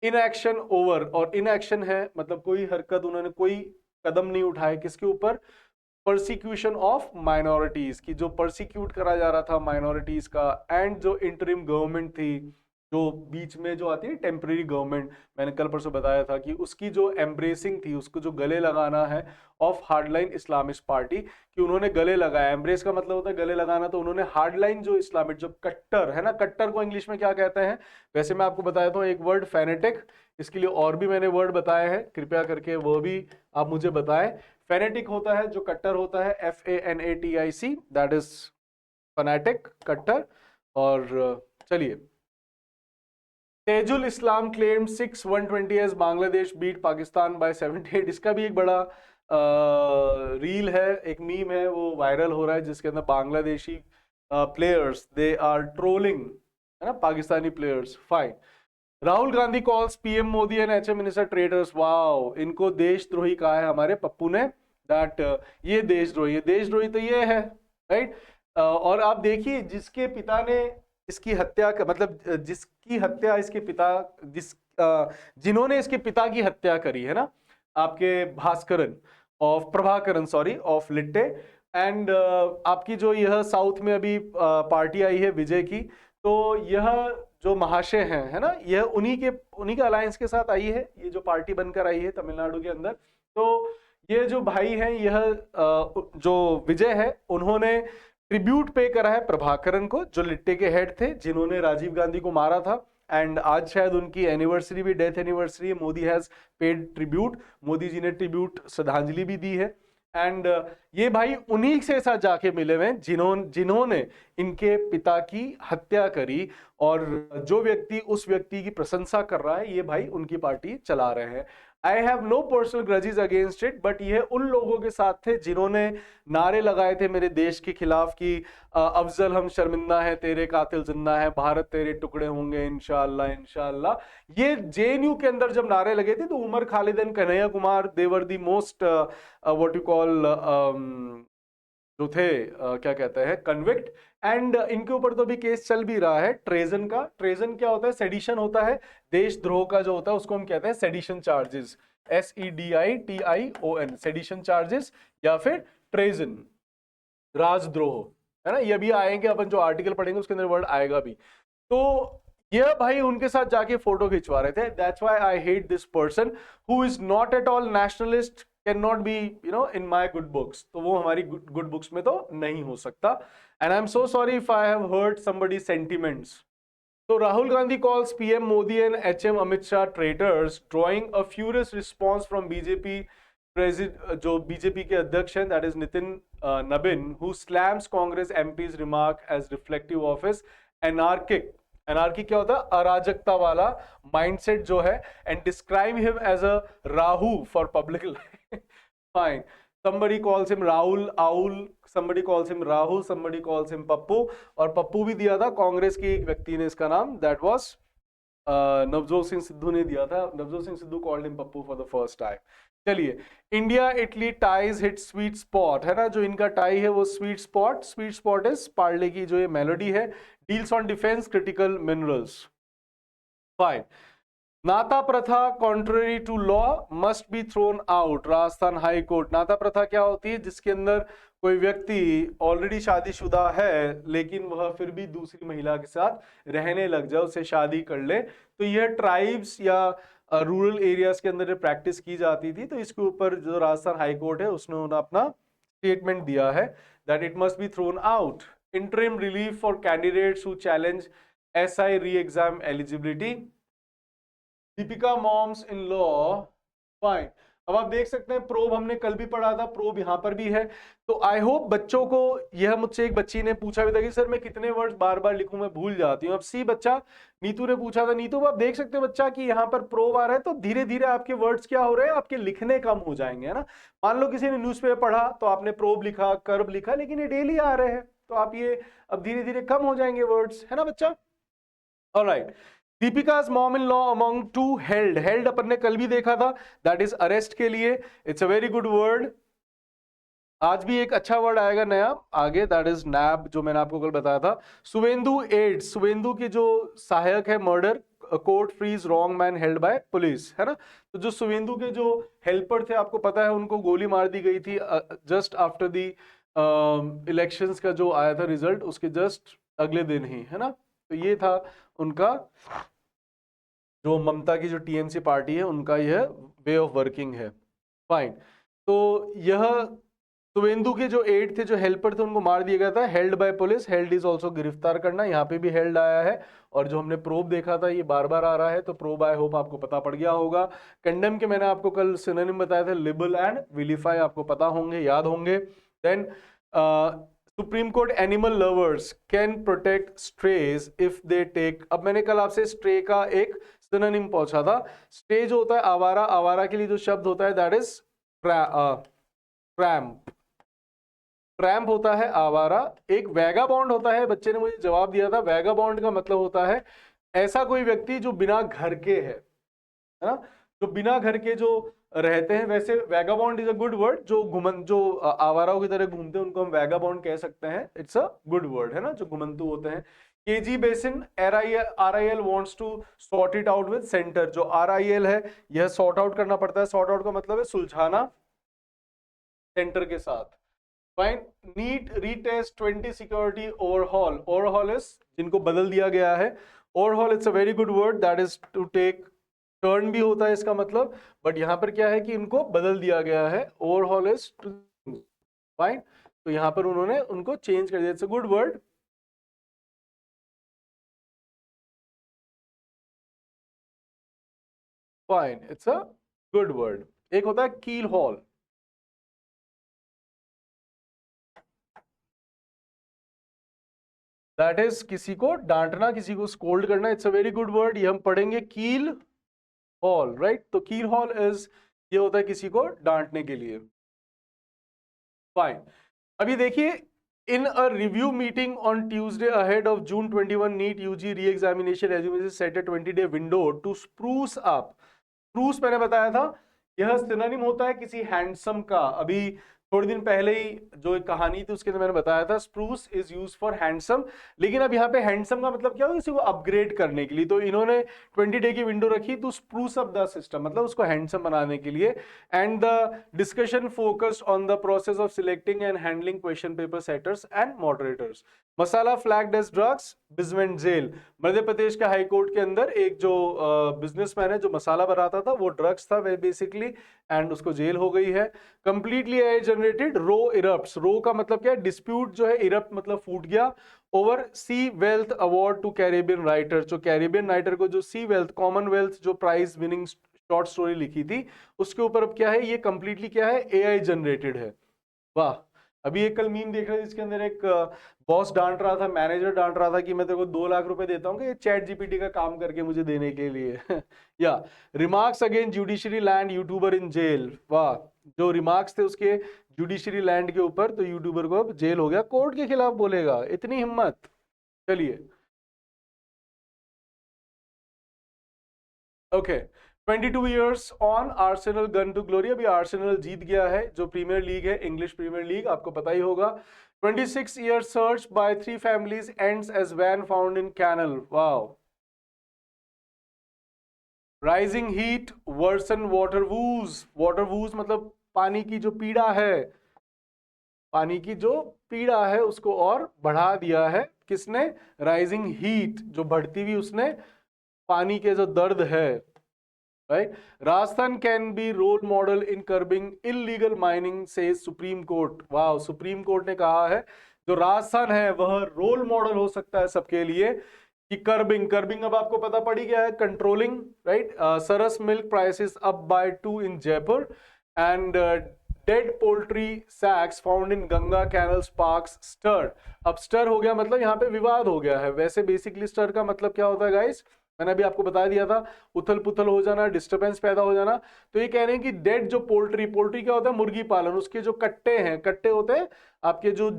इनएक्शन ओवर, और इनएक्शन है मतलब कोई हरकत, उन्होंने कोई कदम नहीं उठाए किसके ऊपर? परसिक्यूशन ऑफ माइनॉरिटीज की, जो परसिक्यूट करा जा रहा था माइनॉरिटीज का, एंड जो इंटरिम गवर्नमेंट थी, जो बीच में जो आती है टेम्परेरी गवर्नमेंट, मैंने कल परसों बताया था कि उसकी जो एम्ब्रेसिंग थी, उसको जो गले लगाना है ऑफ हार्डलाइन इस्लामिस्ट पार्टी, कि उन्होंने गले लगाया. एम्ब्रेस का मतलब होता है गले लगाना, तो उन्होंने हार्डलाइन जो इस्लामिक, जो कट्टर है ना, कट्टर को इंग्लिश में क्या कहते हैं? वैसे मैं आपको बताया था एक वर्ड फेनेटिक, इसके लिए और भी मैंने वर्ड बताए हैं, कृपया करके वो भी आप मुझे बताएं. फेनेटिक होता है जो कट्टर होता है, FANATIC, दैट इज फनाटिक, कट्टर. और चलिए, Taijul Islam claim 6-120 as Bangladesh beat Pakistan by 78. इसका भी एक बड़ा रील है, एक मीम है, वो वायरल हो रहा है, जिसके अंदर Bangladeshi players they are trolling, है ना, Pakistani players. Fine. Rahul Gandhi calls PM Modi and HM minister traitors. Wow, इनको देशद्रोही कहा है हमारे पप्पू ने, दैट ये देशद्रोही, देशद्रोही तो ये है, राइट? और आप देखिए, जिसके पिता ने इसकी हत्या मतलब जिसकी हत्या इसके पिता, जिन्होंने इसके पिता की हत्या करी है ना, आपके Bhaskaran of Prabhakaran, sorry, of LTTE. And आपकी जो यह साउथ में अभी पार्टी आई है विजय की, तो यह जो महाशय हैं, है ना, यह उन्हीं के अलायंस के साथ आई है, ये जो पार्टी बनकर आई है तमिलनाडु के अंदर. तो ये जो भाई हैं, यह जो विजय है, उन्होंने ट्रिब्यूट पे करा है प्रभाकरन को, जो लिट्टे के हेड थे, जिन्होंने राजीव गांधी को मारा था. एंड आज शायद उनकी एनिवर्सरी भी, डेथ एनिवर्सरी है. Modi has paid tribute, Modi ji ने ट्रिब्यूट, श्रद्धांजलि भी दी है. एंड ये भाई उन्हीं से साथ जाके मिले हुए जिन्होंने इनके पिता की हत्या करी, और जो व्यक्ति उस व्यक्ति की प्रशंसा कर रहा है, ये भाई उनकी पार्टी चला रहे हैं. I have no personal grudges against it, but ये उन लोगों के साथ थे जिन्होंने नारे लगाए थे मेरे देश के खिलाफ कि अफजल हम शर्मिंदा है, तेरे कातिल जिंदा है, भारत तेरे टुकड़े होंगे इंशाअल्लाह इंशाअल्लाह. ये JNU के अंदर जब नारे लगे थे, तो Umar Khalid and Kanhaiya Kumar, they were the most what you call, जो थे क्या कहते हैं, कन्विक्ट. एंड इनके ऊपर तो भी केस चल भी रहा है ट्रेजन का. ट्रेजन क्या होता है? सेडिशन होता है, देशद्रोह का जो होता है उसको हम कहते हैं sedition charges, SEDITION, sedition charges, या फिर ट्रेजन, राजद्रोह, है ना. ये भी आएंगे, अपन जो आर्टिकल पढ़ेंगे उसके अंदर वर्ड आएगा भी. तो यह भाई उनके साथ जाके फोटो खिंचवा रहे थे. That's why I hate this person who is not at all nationalist, can not be in my good books. तो वो हमारी गुड बुक्स में तो नहीं हो सकता. And I am so sorry if I have hurt somebody sentiments. तो Rahul Gandhi calls PM Modi and HM Amit Shah traitors, drawing a furious response from BJP president, जो BJP के अध्यक्ष हैं, that is Nitin Nabin, who slams Congress MP's remark as reflective of his anarchic क्या होता है? अराजकता वाला माइंडसेट जो है, and describe him as a Rahu for public life. Fine. Somebody calls him Rahul Aul, somebody calls him Rahul, somebody calls him Pappu, और पप्पू भी दिया था कांग्रेस की एक व्यक्ति ने इसका नाम, that was नवजोत सिंह सिद्धू ने दिया था. Navjot Singh Sidhu called him Pappu for the first time. चलिए, India Italy ties hit sweet spot, है ना, जो इनका टाई है वो स्वीट स्पॉट इज पार्ले की जो ये मेलोडी है. Deals on defence critical minerals. Fine. नाता प्रथा contrary to law must be thrown out, Rajasthan High Court. नाता प्रथा क्या होती है? जिसके अंदर कोई व्यक्ति ऑलरेडी शादीशुदा है, लेकिन वह फिर भी दूसरी महिला के साथ रहने लग जाए, उससे शादी कर ले, तो यह ट्राइब्स या रूरल एरियाज के अंदर प्रैक्टिस की जाती थी। तो इसके ऊपर जो राजस्थान हाई कोर्ट है उसने अपना स्टेटमेंट दिया है that it must be thrown out. Interim relief for candidates who challenge SI re exam eligibility. Deepika moms in law fine. अब आप देख सकते हैं प्रोब हमने कल भी पढ़ा था, प्रोब यहां पर भी है। तो आई होप बच्चों को, यह मुझसे एक बच्ची ने पूछा भी था कि सर मैं कितने वर्ड्स बार बार लिखूं, मैं भूल जाती हूं। अब सी बच्चा नीतू ने पूछा था, नीतू आप देख सकते हो बच्चा कि यहाँ पर प्रोब आ रहा है, तो धीरे धीरे आपके वर्ड्स क्या हो रहे हैं, आपके लिखने कम हो जाएंगे, है ना। मान लो किसी ने न्यूज़पेपर पढ़ा तो आपने प्रोब लिखा, कर्व लिखा, लेकिन ये डेली आ रहे हैं तो आप ये अब धीरे धीरे कम हो जाएंगे वर्ड्स, है ना बच्चा। Alright, Deepika's mom in law among two held. Held अपन ने कल भी देखा था, दैट इज अरेस्ट के लिए। It's a very good word. आज भी एक अच्छा वर्ड आएगा नया आगे, दैट इज नैब, जो मैंने आपको कल बताया था। सुवेंदु एड्स, सुवेंदु के जो सहायक है, murder, court frees wrong man held by police, है ना। तो जो सुवेंदु के जो हेल्पर थे, आपको पता है उनको गोली मार दी गई थी जस्ट आफ्टर दी इलेक्शंस का जो आया था रिजल्ट, उसके जस्ट अगले दिन ही, है ना। तो ये था उनका, जो ममता की जो टीएमसी पार्टी है उनका यह वे ऑफ वर्किंग है। फाइन। तो यह सुवेंदु के जो एड थे, जो हेल्पर थे, उनको मार दिया गया था। Held by police, held is also गिरफ्तार करना, यहाँ पे भी हेल्ड आया है। और जो हमने प्रोब देखा था ये बार बार आ रहा है, तो प्रोब आई होप आपको पता पड़ गया होगा। कंडेम के मैंने आपको कल सिनोनिम बताया था, लिबल एंड विलीफाई, आपको पता होंगे, याद होंगे। Then Supreme Court animal lovers can protect strays if they take. अब मैंने कल आपसे स्ट्रे का एक सिनोनिम पूछा था। स्ट्रे जो होता है आवारा, आवारा के लिए जो शब्द होता है दैट इज ट्रैम्प। ट्रैम्प होता है आवारा। एक वैगाबॉन्ड होता है, बच्चे ने मुझे जवाब दिया था, वैगाबॉन्ड का मतलब होता है ऐसा कोई व्यक्ति जो बिना घर के है ना, जो बिना घर के जो रहते हैं। वैसे vagabond is a good word, जो घुमन, जो आवाराओं की तरह घूमते हैं उनको हम वैगाबॉन्ड कह सकते हैं। इट्स अ गुड वर्ड, है ना, जो घुमंतु होते हैं। KG basin, RIL wants to sort it out with center। जो RIL है यह सॉर्ट आउट करना पड़ता है। सॉर्ट आउट का मतलब है सुलझाना सेंटर के साथ। Fine. NEET retest 20 security overhaul. Overhaul is जिनको बदल दिया गया है। Overhaul it's a very good word, that is to take turn भी होता है इसका मतलब, बट यहां पर क्या है कि इनको बदल दिया गया है। Overhaul is fine. तो यहां पर उन्होंने उनको चेंज कर दिया। It's a good word. Fine, it's a good word. एक होता है कील हॉल, दैट इज किसी को डांटना, किसी को स्कोल्ड करना। It's a very good word, ये हम पढ़ेंगे कील हॉल, राइट। तो कील हॉल इज, ये होता है किसी को डांटने के लिए। फाइन। अभी देखिए, in a review meeting on Tuesday ahead of June 21 NEET UG reexamination education set a 20-day window to spruce up. Spruce मैंने बताया था, यह सिनोनिम होता है किसी हैंडसम का। अभी थोड़े दिन पहले ही जो एक कहानी थी उसके अंदर मैंने बताया था spruce is use for handsome. लेकिन अब यहाँ पे हैंडसम का मतलब क्या हो, किसी को अपग्रेड करने के लिए। तो इन्होंने 20 डे की विंडो रखी to spruce up the system, मतलब उसको हैंडसम बनाने के लिए। And the discussion focused on the process of selecting and handling question paper setters and moderators. Masala flagged as drugs, बिजवेंट जेल। मध्य प्रदेश के हाई कोर्ट के अंदर एक जो बिजनेसमैन है जो मसाला बनाता था, वो ड्रग्स था बेसिकली, एंड उसको जेल हो गई है। कंप्लीटली AI जनरेटेड रो इरप्ट्स। रो का मतलब क्या है, डिस्प्यूट जो है, इरप्ट मतलब फूट गया। Over sea wealth award to Caribbean writer. जो कैरिबियन राइटर को जो सी वेल्थ, कॉमनवेल्थ जो प्राइज विनिंग शॉर्ट स्टोरी लिखी थी, उसके ऊपर अब क्या है, ये कंप्लीटली क्या है, AI जनरेटेड है। वाह। अभी एक कल मीम देख रहे थे जिसके अंदर एक बॉस डांट रहा था, मैनेजर डांट रहा था कि मैं तेरे को 2 लाख रुपए देता हूँ कि चैट जीपीटी का काम करके मुझे देने के लिए। या remarks against judiciary land YouTuber in jail. वाह, जो रिमार्क्स थे उसके जुडिशरी लैंड के ऊपर, तो यूट्यूबर को अब जेल हो गया, कोर्ट के खिलाफ बोलेगा, इतनी हिम्मत। चलिए, okay. 22 years on Arsenal gun to glory. अभी आर्सेनल जीत गया है, जो प्रीमियर लीग है, इंग्लिश प्रीमियर लीग, आपको पता ही होगा। 26 year search by 3 families ends as van found in canal. Wow. Rising heat worsen water woes. Water woes मतलब पानी की जो पीड़ा है, पानी की जो पीड़ा है उसको और बढ़ा दिया है किसने, राइजिंग हीट, जो बढ़ती हुई उसने पानी के जो दर्द है। Right. Rajasthan can be role model in curbing illegal mining से सुप्रीम कोर्ट। वाह, सुप्रीम कोर्ट ने कहा है जो राजस्थान है वह रोल मॉडल हो सकता है सबके लिए कि कर्बिंग, कर्बिंग अब आपको पता पड़ी क्या है, controlling, right. Saras milk prices up by 2 in Jaipur and dead poultry sacks found in Ganga canal sparks stir. अब स्टर हो गया मतलब यहाँ पे विवाद हो गया है। वैसे बेसिकली स्टर का मतलब क्या होता है गाइस, मैंने अभी आपको बता दिया था, उथल पुथल हो जाना, डिस्टरबेंस पैदा हो जाना। तो ये कह रहे हैं कि डेड जो पोल्ट्री, पोल्ट्री क्या होता है, मुर्गी पालन, उसके जो कट्टे हैं, कट्टे होते हैं आपके जो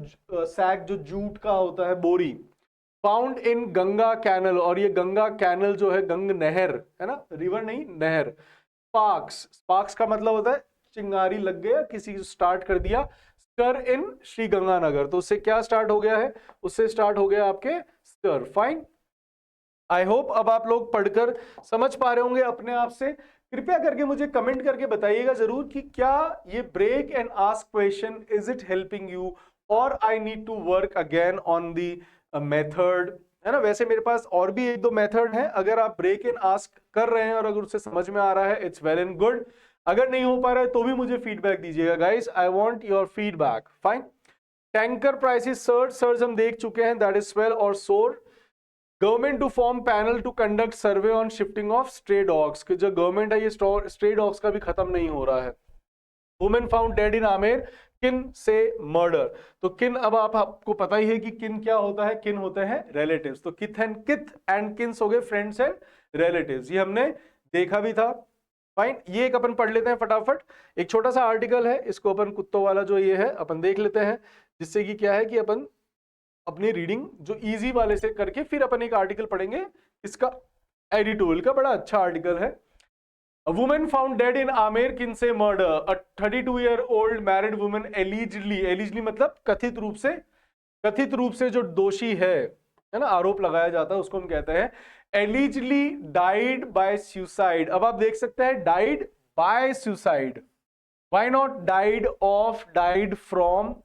सैक जो जूट का होता है, बोरी, फाउंड इन गंगा कैनल, और ये गंगा कैनल जो है गंग नहर है ना, रिवर नहीं नहर। स्पार्क्स, स्पार्क्स का मतलब होता है चिंगारी लग गया, किसी स्टार्ट कर दिया। स्टर इन श्री गंगानगर, तो उससे क्या स्टार्ट हो गया है, उससे स्टार्ट हो गया आपके स्टर। फाइन, आई होप अब आप लोग पढ़कर समझ पा रहे होंगे अपने आप से। कृपया करके मुझे कमेंट करके बताइएगा जरूर कि क्या ये break and ask question is it helping you और I need to work again on the method, है ना। वैसे मेरे पास और भी एक दो मेथड है, अगर आप ब्रेक एंड आस्क कर रहे हैं और अगर उससे समझ में आ रहा है इट्स वेल एंड गुड, अगर नहीं हो पा रहा है तो भी मुझे फीडबैक दीजिएगा guys, I want your feedback. Fine, tanker prices surge, surge हम देख चुके हैं, दैट इज स्वेल और soar. Government to form panel to conduct survey on shifting of stray dogs, कि जो गवर्नमेंट है ये स्ट्रे डॉग्स का भी खत्म नहीं हो रहा है। वुमेन फाउंड डेड इन आमेर, किन से मर्डर। तो किन, अब आपको पता ही है कि किन क्या होता है, किन होते हैं रिलेटिव्स। तो किथ एंड किन्स हो गए फ्रेंड्स एंड रिलेटिव्स, ये हमने देखा भी था। फाइन, ये एक अपन पढ़ लेते हैं फटाफट। एक छोटा सा आर्टिकल है, इसको अपन कुत्तों वाला जो ये है अपन देख लेते हैं, जिससे कि क्या है कि अपन अपनी रीडिंग जो इजी वाले से करके फिर अपन एक आर्टिकल पढ़ेंगे, इसका एडिटोरियल का बड़ा अच्छा आर्टिकल है। A woman found dead in Amer Kinsey murder. A 32-year-old married woman allegedly मतलब कथित रूप से जो दोषी है ना, आरोप लगाया जाता है उसको हम कहते हैं allegedly died by suicide। अब आप देख सकते हैं died by suicide, why not died of, died from,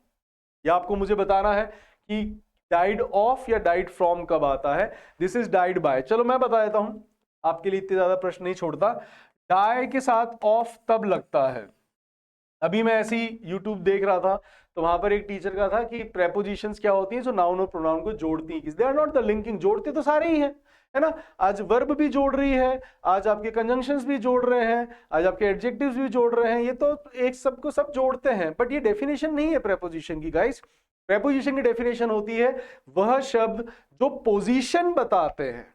या आपको मुझे बताना है कि died of या died from कब आता है। This is died by, चलो मैं बता देता हूं, आपके लिए इतने ज्यादा प्रश्न नहीं छोड़ता। डाई के साथ ऑफ तब लगता है, अभी मैं ऐसी यूट्यूब देख रहा था तो वहां पर एक टीचर का था कि प्रेपोजिशंस क्या होती हैं जो नाउन और प्रोनाउन को जोड़ती हैं, they are not the linking, जोड़ते तो सारे ही हैं, है ना। आज वर्ब भी जोड़ रही है, आज आपके कंजंक्शंस भी जोड़ रहे हैं, आज आपके एडजेक्टिव्स भी जोड़ रहे हैं, ये तो एक सबको सब जोड़ते हैं, बट ये डेफिनेशन नहीं है प्रेपोजिशन की गाइस। प्रेपोजिशन की डेफिनेशन होती है वह शब्द जो पोजीशन बताते हैं,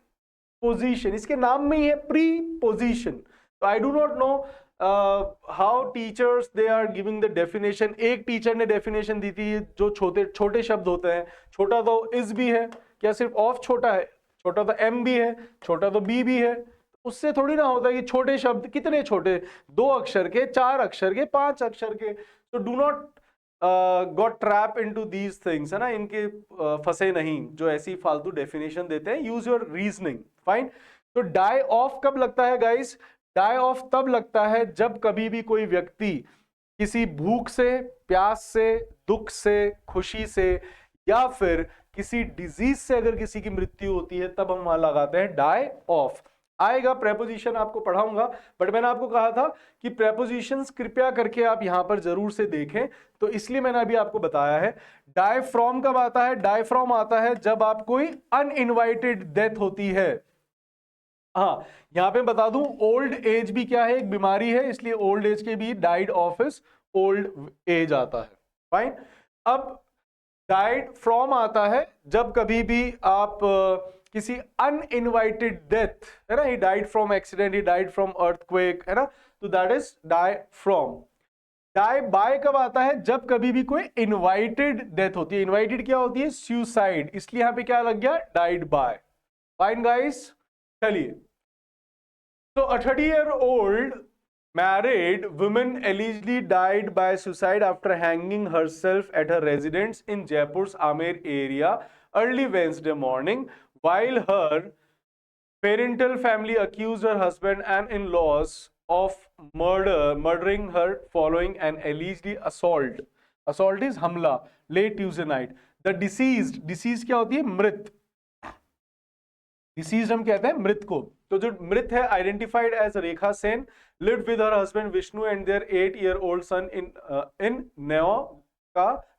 पोजीशन, इसके नाम में ही है प्री पोजीशन। तो I do not know how teachers they are giving the definition. एक टीचर ने डेफिनेशन दी थी जो छोटे छोटे शब्द होते हैं, छोटा तो इज भी है, क्या सिर्फ ऑफ छोटा है, छोटा तो एम भी है, छोटा तो बी भी है, उससे थोड़ी ना होता है कि छोटे शब्द कितने छोटे, 2 अक्षर के, 4 अक्षर के, 5 अक्षर के। तो do not got trap into these things, है ना, इनके फंसे नहीं जो ऐसी फालतू डेफिनेशन देते हैं, यूज योर रीजनिंग। फाइन, तो डाई ऑफ कब लगता है गाइस, डाई ऑफ तब लगता है जब कभी भी कोई व्यक्ति किसी भूख से, प्यास से, दुख से, खुशी से या फिर किसी डिजीज से अगर किसी की मृत्यु होती है तब हम वहां लगाते हैं डाई ऑफ। आएगा प्रेपोजिशन, आपको पढ़ाऊंगा, बट मैंने आपको कहा था कि प्रेपोजिशंस कृपया करके आप यहां पर जरूर से देखें, तो इसलिए मैंने अभी आपको बताया है। डाई फ्रॉम कब आता है, डाई फ्रॉम आता है जब आप कोई अनइनवाइटेड डेथ होती है। हाँ, यहां पे बता दूं ओल्ड एज भी क्या है, एक बीमारी है, इसलिए ओल्ड एज के भी died of is old age आता है। फाइन, अब डाइड फ्रॉम आता है जब कभी भी आप किसी अनइनवाइटेड डेथ, है ना, he died from accident, he died from earthquake, है ना, तो that is die from. Die by कब आता है, जब कभी भी कोई इनवाइटेड डेथ होती है। इनवाइटेड क्या होती है, सुसाइड, इसलिए यहां पे क्या लग गया, डाइड बाय। फाइन गाइस, चलिए, तो a 30-year-old married woman allegedly died by suicide after hanging herself at her residence in Jaipur's Amer area early Wednesday morning, while her parental family accused her husband and in-laws of murdering her following an alleged assault. Assault is हमला, late Tuesday night. The deceased क्या होती है, मृत, disease हम कहते हैं मृत को। तो जो मृत है identified as Rekha Sen, lived with her husband Vishnu and their 8-year-old son in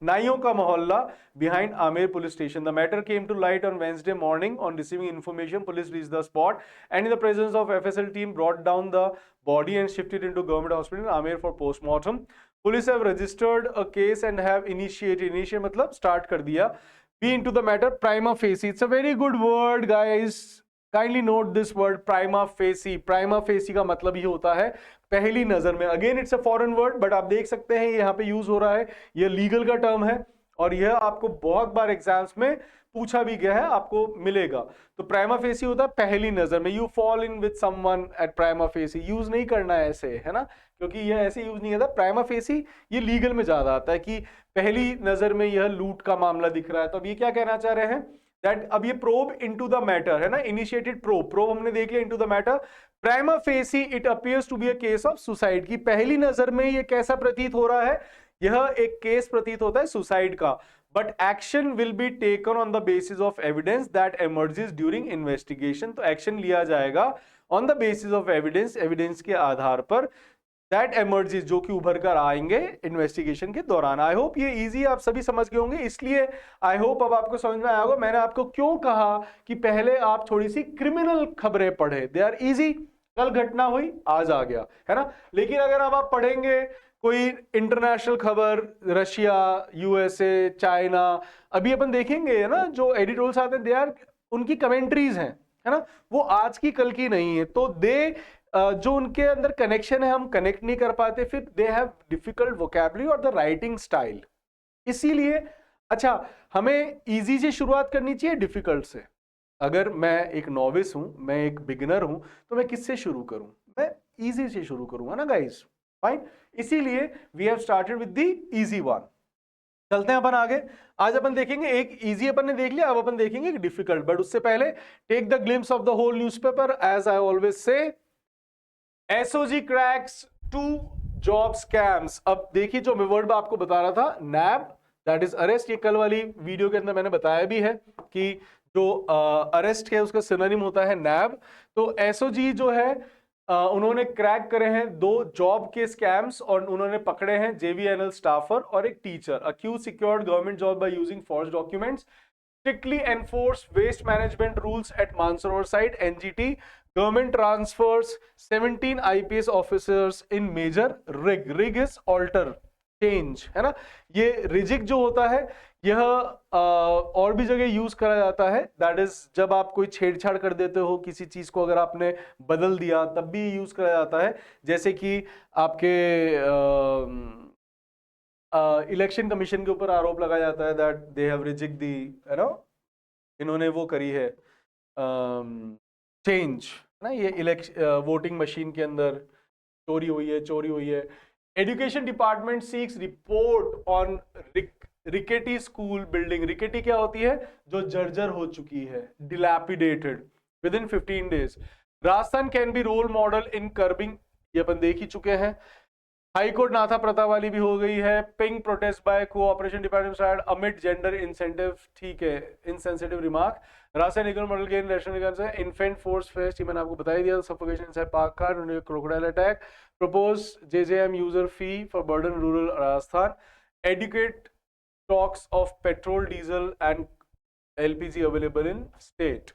नाइयों का मोहल्ला behind Amer police station. The matter came to light on Wednesday morning. On receiving information, police reached the spot and in the presence of FSL team brought down the body and shifted into government hospital in Amer for postmortem. Police have registered a case and have initiate मतलब start कर दिया. Be into the matter prima facie. It's a very good word, guys. Kindly note this word prima facie. Prima facie का मतलब ये होता है पहली नजर में। Again it's a foreign word, but आप देख सकते हैं यहाँ पे यूज हो रहा है, ये लीगल का टर्म है और यह आपको बहुत बार एग्जाम्स में पूछा भी गया है, आपको मिलेगा। तो प्राइमा फेसी होता है पहली नजर में, you fall in with someone eight prima facie. Use नहीं करना है ऐसे, है ना, क्योंकि यह ऐसे यूज नहीं होता। प्राइमा फेसी ये लीगल में ज्यादा आता है कि पहली नजर में यह लूट का मामला दिख रहा है। तो अब ये क्या कहना चाह रहे हैं दैट अब ये प्रोब इनटू द मैटर है ना, इनिशिएटेड प्रोब हमने देख लिया into the matter. Prima facie it appears to be a case of suicide, की पहली नजर में ये कैसा प्रतीत हो रहा है, यह एक केस प्रतीत होता है सुसाइड का। But action will be taken on the basis of evidence that emerges during investigation, तो एक्शन लिया जाएगा on the basis of evidence, evidence के आधार पर दैट एमर्जेस, जो कि उभर कर आएंगे इन्वेस्टिगेशन के दौरान। आई होप ये इजी आप सभी समझ गए होंगे, इसलिए आई होप अब आपको समझ में आया होगा मैंने आपको क्यों कहा कि पहले आप थोड़ी सी क्रिमिनल खबरें पढ़े, दे आर इजी। कल घटना हुई आज आ गया, है ना, लेकिन अगर अब आप पढ़ेंगे कोई इंटरनेशनल खबर, रशिया, यूएसए, चाइना, अभी अपन देखेंगे है ना जो एडिटोरियल्स आते हैं, दे आर उनकी कमेंट्रीज हैं, है ना, वो आज की कल की नहीं है। तो दे जो उनके अंदर कनेक्शन है हम कनेक्ट नहीं कर पाते, फिर दे हैव डिफिकल्ट वोकैबुलरी और द राइटिंग स्टाइल। इसीलिए अच्छा हमें इजी से शुरुआत करनी चाहिए डिफिकल्ट से। अगर मैं एक नॉविस हूं, मैं एक बिगिनर हूं, तो मैं किससे शुरू करूं, मैं इजी से शुरू करूंगा ना गाइस, फाइन। इसीलिए we have started with the easy one. चलते हैं अपन आगे। आज अपन देखेंगे एक इजी अपन ने देख लिया, अब अपन देखेंगे एक डिफिकल्ट, बट उससे पहले take the glimpse of the whole newspaper as I always say. SOG cracks 2 job scams। अब देखिए जो मैं वर्ड आपको बता रहा था, नैब दैट इज अरेस्ट, ये कल वाली वीडियो के अंदर मैंने बताया भी है कि जो अरेस्ट है उसका सिनोनिम होता है नैब। तो SOG जो है उन्होंने क्रैक करे हैं 2 जॉब के स्कैम्स और उन्होंने पकड़े हैं JVNL स्टाफर और एक teacher. Accused secured government job by using forged documents, strictly enforce waste management rules at Mansarovar site NGT, government transfers 17 IPS officers in major rig. Rig is alter change, है ना, ये रिजिक जो होता है यह और भी जगह यूज करा जाता है, दैट इज जब आप कोई छेड़छाड़ कर देते हो किसी चीज को, अगर आपने बदल दिया तब भी यूज करा जाता है। जैसे कि आपके इलेक्शन कमीशन के ऊपर आरोप लगाया जाता है दैट दे हैव रिजिक दी, है ना, इन्होंने वो करी है चेंज ना, ये इलेक्शन वोटिंग मशीन के अंदर चोरी हुई है। Education department seeks report on rickety school building. Rickety क्या होती है, जो जर्जर हो चुकी है, dilapidated, within 15 days। Rajasthan can be role model in curbing, ये अपन देख ही चुके हैं। हाई कोर्ट नाथा प्रथा वाली भी हो गई है। Pink protest by cooperation department side amid gender incentive, ठीक है, insensitive remark. Rajasthan legal model gain national से इन्फेंट फोर्स फेस्ट, ये मैंने आपको बता ही दिया। Suffocation inside park car, crocodile attack. Propose JJM user fee for burden rural Rajasthan. Adequate stocks of petrol, diesel and LPG available in state.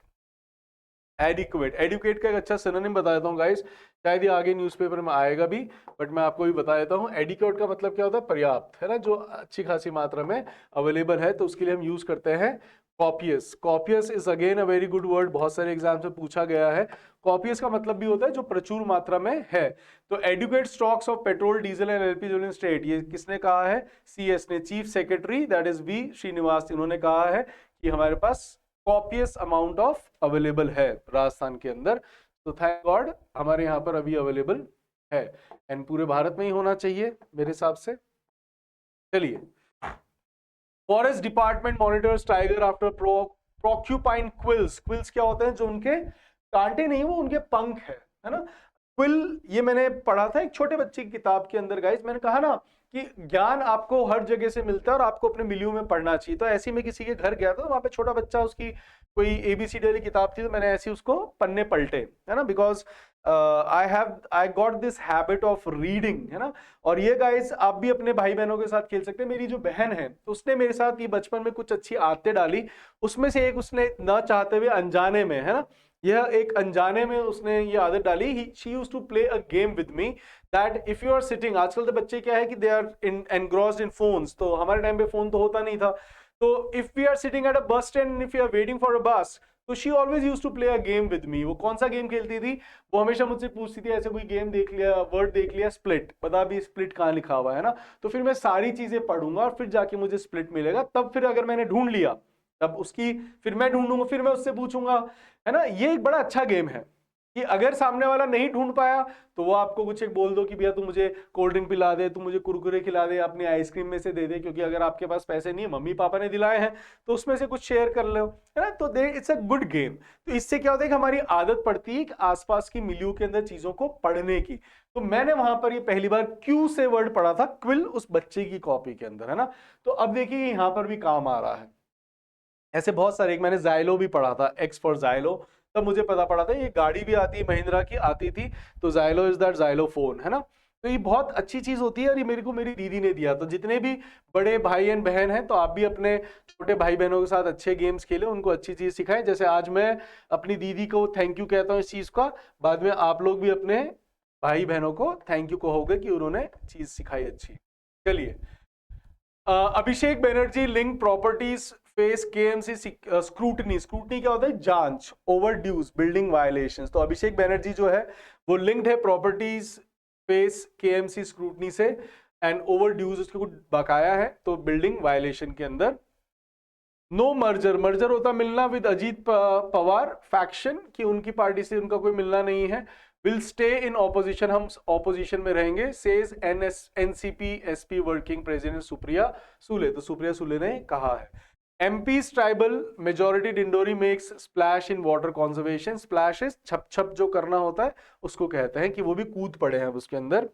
Adequate का एक अच्छा सिनोनिम बता देता हूँ गाइस, शायद ये आगे न्यूज़पेपर में आएगा भी, बट मैं आपको भी बता देता हूँ। एडिक्वेट का मतलब क्या होता है, पर्याप्त, है ना, जो अच्छी खासी मात्रा में अवेलेबल है, तो उसके लिए हम यूज करते हैं copious. Copious is again a very good word, बहुत सारे एग्जाम से पूछा गया है। कॉपियस का मतलब भी होता है जो प्रचुर मात्रा में है। तो adequate stocks of petrol, diesel and LPG in state, ये किसने कहा है, CS ने, chief secretary that is V Srinivas, इन्होंने कहा है कि हमारे पास कॉपियस अमाउंट ऑफ अवेलेबल है राजस्थान के अंदर। तो थैंक गॉड हमारे यहाँ पर अभी अवेलेबल है, एंड पूरे भारत में ही होना चाहिए मेरे हिसाब से। चलिए, forest department monitors tiger after porcupine quills. Quills क्या होते हैं, जो उनके कांटे नहीं, वो उनके पंख है ना। क्विल ये मैंने पढ़ा था एक छोटे बच्चे की किताब के अंदर गाइस, मैंने कहा ना कि ज्ञान आपको हर जगह से मिलता है और आपको अपने मिलियो में पढ़ना चाहिए। तो ऐसे में किसी के घर गया था, तो वहां पे छोटा बच्चा उसकी कोई ABCD वाली किताब थी तो मैंने ऐसे उसको पन्ने पलटे, है ना, because I got this habit of reading, है ना। और ये गाइस आप भी अपने भाई बहनों के साथ खेल सकते हैं। मेरी जो बहन है उसने मेरे साथ ये बचपन में कुछ अच्छी आदतें डाली, उसमें से एक उसने ना चाहते हुए अनजाने में, है ना, यह एक अनजाने में उसने ये आदत डाली। She used to play a game with me that if you are sitting, आजकल तो बच्चे क्या है कि they are engrossed in phones, तो हमारे टाइम पे फोन तो होता नहीं था। तो if we are sitting at a bus stand, if you are waiting for a bus, तो she always use to play a game with me. वो कौन सा गेम खेलती थी, वो हमेशा मुझसे पूछती थी, ऐसे कोई गेम देख लिया, वर्ड देख लिया, स्प्लिट, बता भी स्प्लिट कहाँ लिखा हुआ है ना। तो फिर मैं सारी चीजें पढ़ूंगा और फिर जाके मुझे स्प्लिट मिलेगा, तब फिर अगर मैंने ढूंढ लिया तब उसकी, फिर मैं ढूंढूंगा, फिर मैं उससे पूछूंगा, है ना। ये एक बड़ा अच्छा गेम है कि अगर सामने वाला नहीं ढूंढ पाया तो वो आपको कुछ एक बोल दो कि भैया तू मुझे कोल्ड ड्रिंक पिला दे, तू मुझे कुरकुरे खिला दे, अपनी आइसक्रीम में से दे दे, क्योंकि अगर आपके पास पैसे नहीं है, मम्मी पापा ने दिलाए हैं, तो उसमें से कुछ शेयर कर लो, है ना। तो दे इट्स अ गुड गेम। तो इससे क्या होता है कि हमारी आदत पड़ती है कि आसपास की मिलियो के अंदर चीजों को पढ़ने की। तो मैंने वहां पर ये पहली बार क्यू से वर्ड पढ़ा था, क्विल, उस बच्चे की कॉपी के अंदर, है ना। तो अब देखिए यहां पर भी काम आ रहा है। ऐसे बहुत सारे, एक मैंने जाइलो भी पढ़ा था, एक्स फॉर जाइलो, तब मुझे पता पड़ा था ये गाड़ी भी आती है, महिंद्रा की आती थी, तो Xylo is that Xylo phone, है ना। तो ये बहुत अच्छी चीज होती है और ये मेरे को मेरी दीदी ने दिया। तो जितने भी बड़े भाई एंड बहन हैं, तो आप भी अपने छोटे भाई बहनों के साथ अच्छे गेम्स खेलें, उनको अच्छी चीज सिखाएं। जैसे आज मैं अपनी दीदी को थैंक यू कहता हूँ इस चीज का, बाद में आप लोग भी अपने भाई बहनों को थैंक यू कहोगे कि उन्होंने चीज सिखाई अच्छी। चलिए, Abhishek Banerjee links properties face KMC scrutiny. Scrutiny क्या होता है, जांच, ओवर ड्यूज, बिल्डिंग वायलेशंस। तो अभिषेक बनर्जी जो है वो लिंक्ड है प्रॉपर्टीज फेस केएमसी स्क्रूटनी से, एंड ओवर ड्यूज उसके कुछ बकाया है, तो बिल्डिंग वायलेशन के अंदर। नो मर्जर, मर्जर होता मिलना, विद अजीत पवार फैक्शन, कि उनकी पार्टी से उनका कोई मिलना नहीं है। विल स्टे इन ऑपोजिशन, हम ऑपोजिशन में रहेंगे, says NCP SP working president Supriya Sule. तो सुप्रिया सुले ने कहा है। MP's tribal majority Dindori makes splash in water conservation. Splash is छप छप जो करना होता है उसको कहते हैं, कि वो भी कूद पड़े हैं उसके अंदर।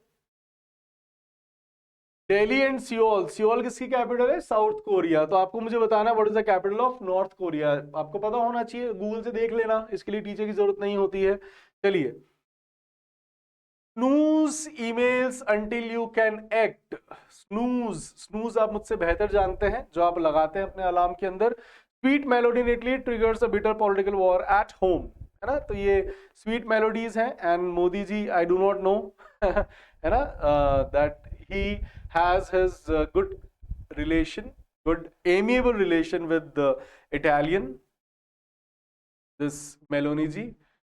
दिल्ली एंड सियोल, सियोल किसकी कैपिटल है, साउथ कोरिया। तो आपको मुझे बताना what is the capital of north Korea, आपको पता होना चाहिए, गूगल से देख लेना, इसके लिए टीचर की जरूरत नहीं होती है। चलिए, snooze emails until you can act. Snooze, snooze आप मुझसे बेहतर जानते हैं, जो आप लगाते हैं अपने अलार्म के अंदर। Sweet melody in Italy triggers a bitter political war at home, है ना। तो ये स्वीट मेलोडीज हैं, and Modi ji I do not know, है ना, that he has his good relation, good amiable relation with the Italian, this Meloni ji.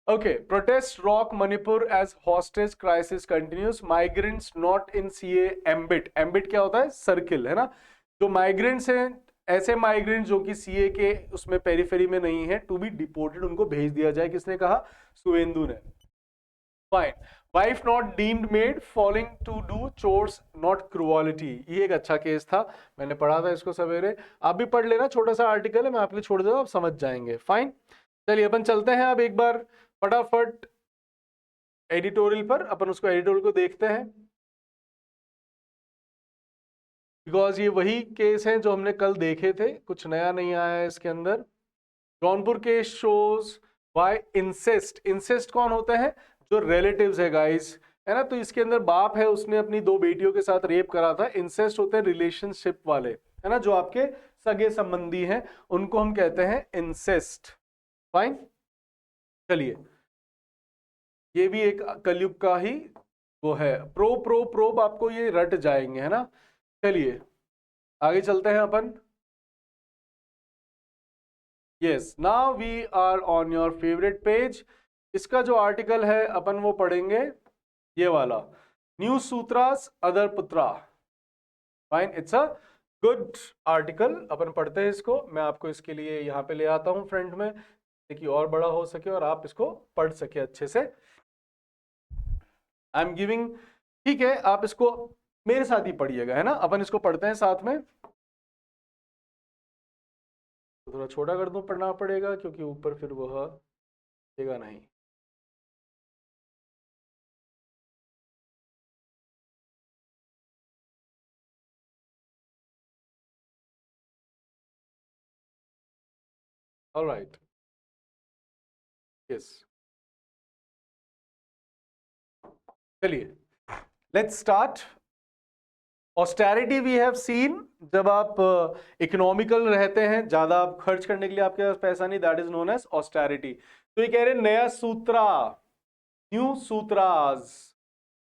Okay, protest rock Manipur as hostage crisis continues. Migrants not in CA ambit. Ambit क्या होता है, circle, है ना। जो migrants हैं, ऐसे migrant जो कि सीए के उसमें पेरिफेरी में नहीं है, टू बी डिपोर्टेड, उनको भेज दिया जाए। किसने कहा, सुवेंदु ने। Fine, wife not deemed maid falling to do chores not cruelty. ये एक अच्छा केस था, मैंने पढ़ा था इसको सवेरे, आप भी पढ़ लेना, छोटा सा आर्टिकल है, मैं आपके लिए छोड़ देता हूं, आप समझ जाएंगे। फाइन, चलिए अपन चलते हैं अब एक बार फटाफट एडिटोरियल पर, अपन उसको एडिटोरियल को देखते हैं, बिकॉज ये वही केस हैं जो हमने कल देखे थे, कुछ नया नहीं आया है इसके अंदर। Jaunpur case shows why incest, incest कौन होते हैं, जो रिलेटिव्स है गाइस, है ना। तो इसके अंदर बाप है, उसने अपनी दो बेटियों के साथ रेप करा था। इंसेस्ट होते हैं रिलेशनशिप वाले, है ना, जो आपके सगे संबंधी हैं, उनको हम कहते हैं इंसेस्ट। फाइन, चलिए, ये भी एक कलयुग का ही वो है, प्रो प्रो प्रोब, आपको ये रट जाएंगे, है ना। चलिए आगे चलते हैं अपन। Yes, now we are on your favourite page. इसका जो आर्टिकल है अपन वो पढ़ेंगे, ये वाला, new sutras other putras. Fine, it's a good article, अपन पढ़ते हैं इसको। मैं आपको इसके लिए यहाँ पे ले आता हूँ फ्रंट में, ताकि और बड़ा हो सके और आप इसको पढ़ सके अच्छे से। आई एम गिविंग, ठीक है, आप इसको मेरे साथ ही पढ़िएगा, है ना, अपन इसको पढ़ते हैं साथ में। तो थोड़ा छोटा कर दूं, पढ़ना पड़ेगा, क्योंकि ऊपर फिर वह देगा नहीं। ऑलराइट, यस, चलिए let's start. Austerity we have seen, जब आप इकोनॉमिकल रहते हैं, ज्यादा आप खर्च करने के लिए आपके पास पैसा नहीं, that is known as austerity. तो ये कह रहे हैं नया सूत्रा, न्यू सूत्राज,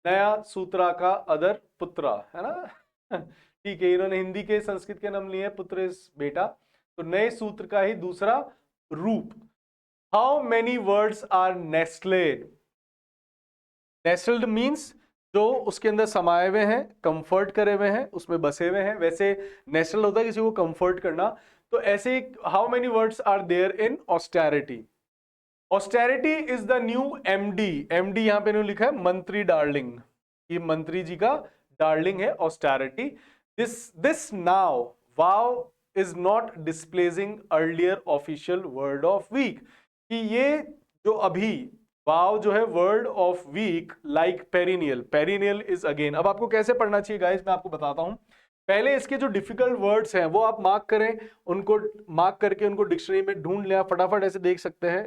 नया सूत्रा का अदर पुत्रा, है ना। ठीक है, इन्होंने हिंदी के संस्कृत के नाम लिए हैं, पुत्र इस बेटा, तो नए सूत्र का ही दूसरा रूप। How many words are nested? Nested means जो उसके अंदर समाये हुए हैं, कंफर्ट करे हुए हैं, उसमें बसे हुए हैं। वैसे नेस्टेड होता है किसी को कंफर्ट करना, तो ऐसे how many words are there in austerity? Austerity is the new MD. MD यहां पे इन्होंने लिखा है मंत्री डार्लिंग, ये मंत्री जी का डार्लिंग है austerity. This now wow is not displacing earlier official word of week, कि ये जो अभी वाव जो है word of week like perennial, perennial is again. अब आपको कैसे पढ़ना चाहिए गाइस, मैं आपको बताता हूं। पहले इसके जो डिफिकल्ट वर्ड्स हैं वो आप मार्क करें, उनको मार्क करके उनको डिक्शनरी में ढूंढ लें, फटाफट ऐसे देख सकते हैं।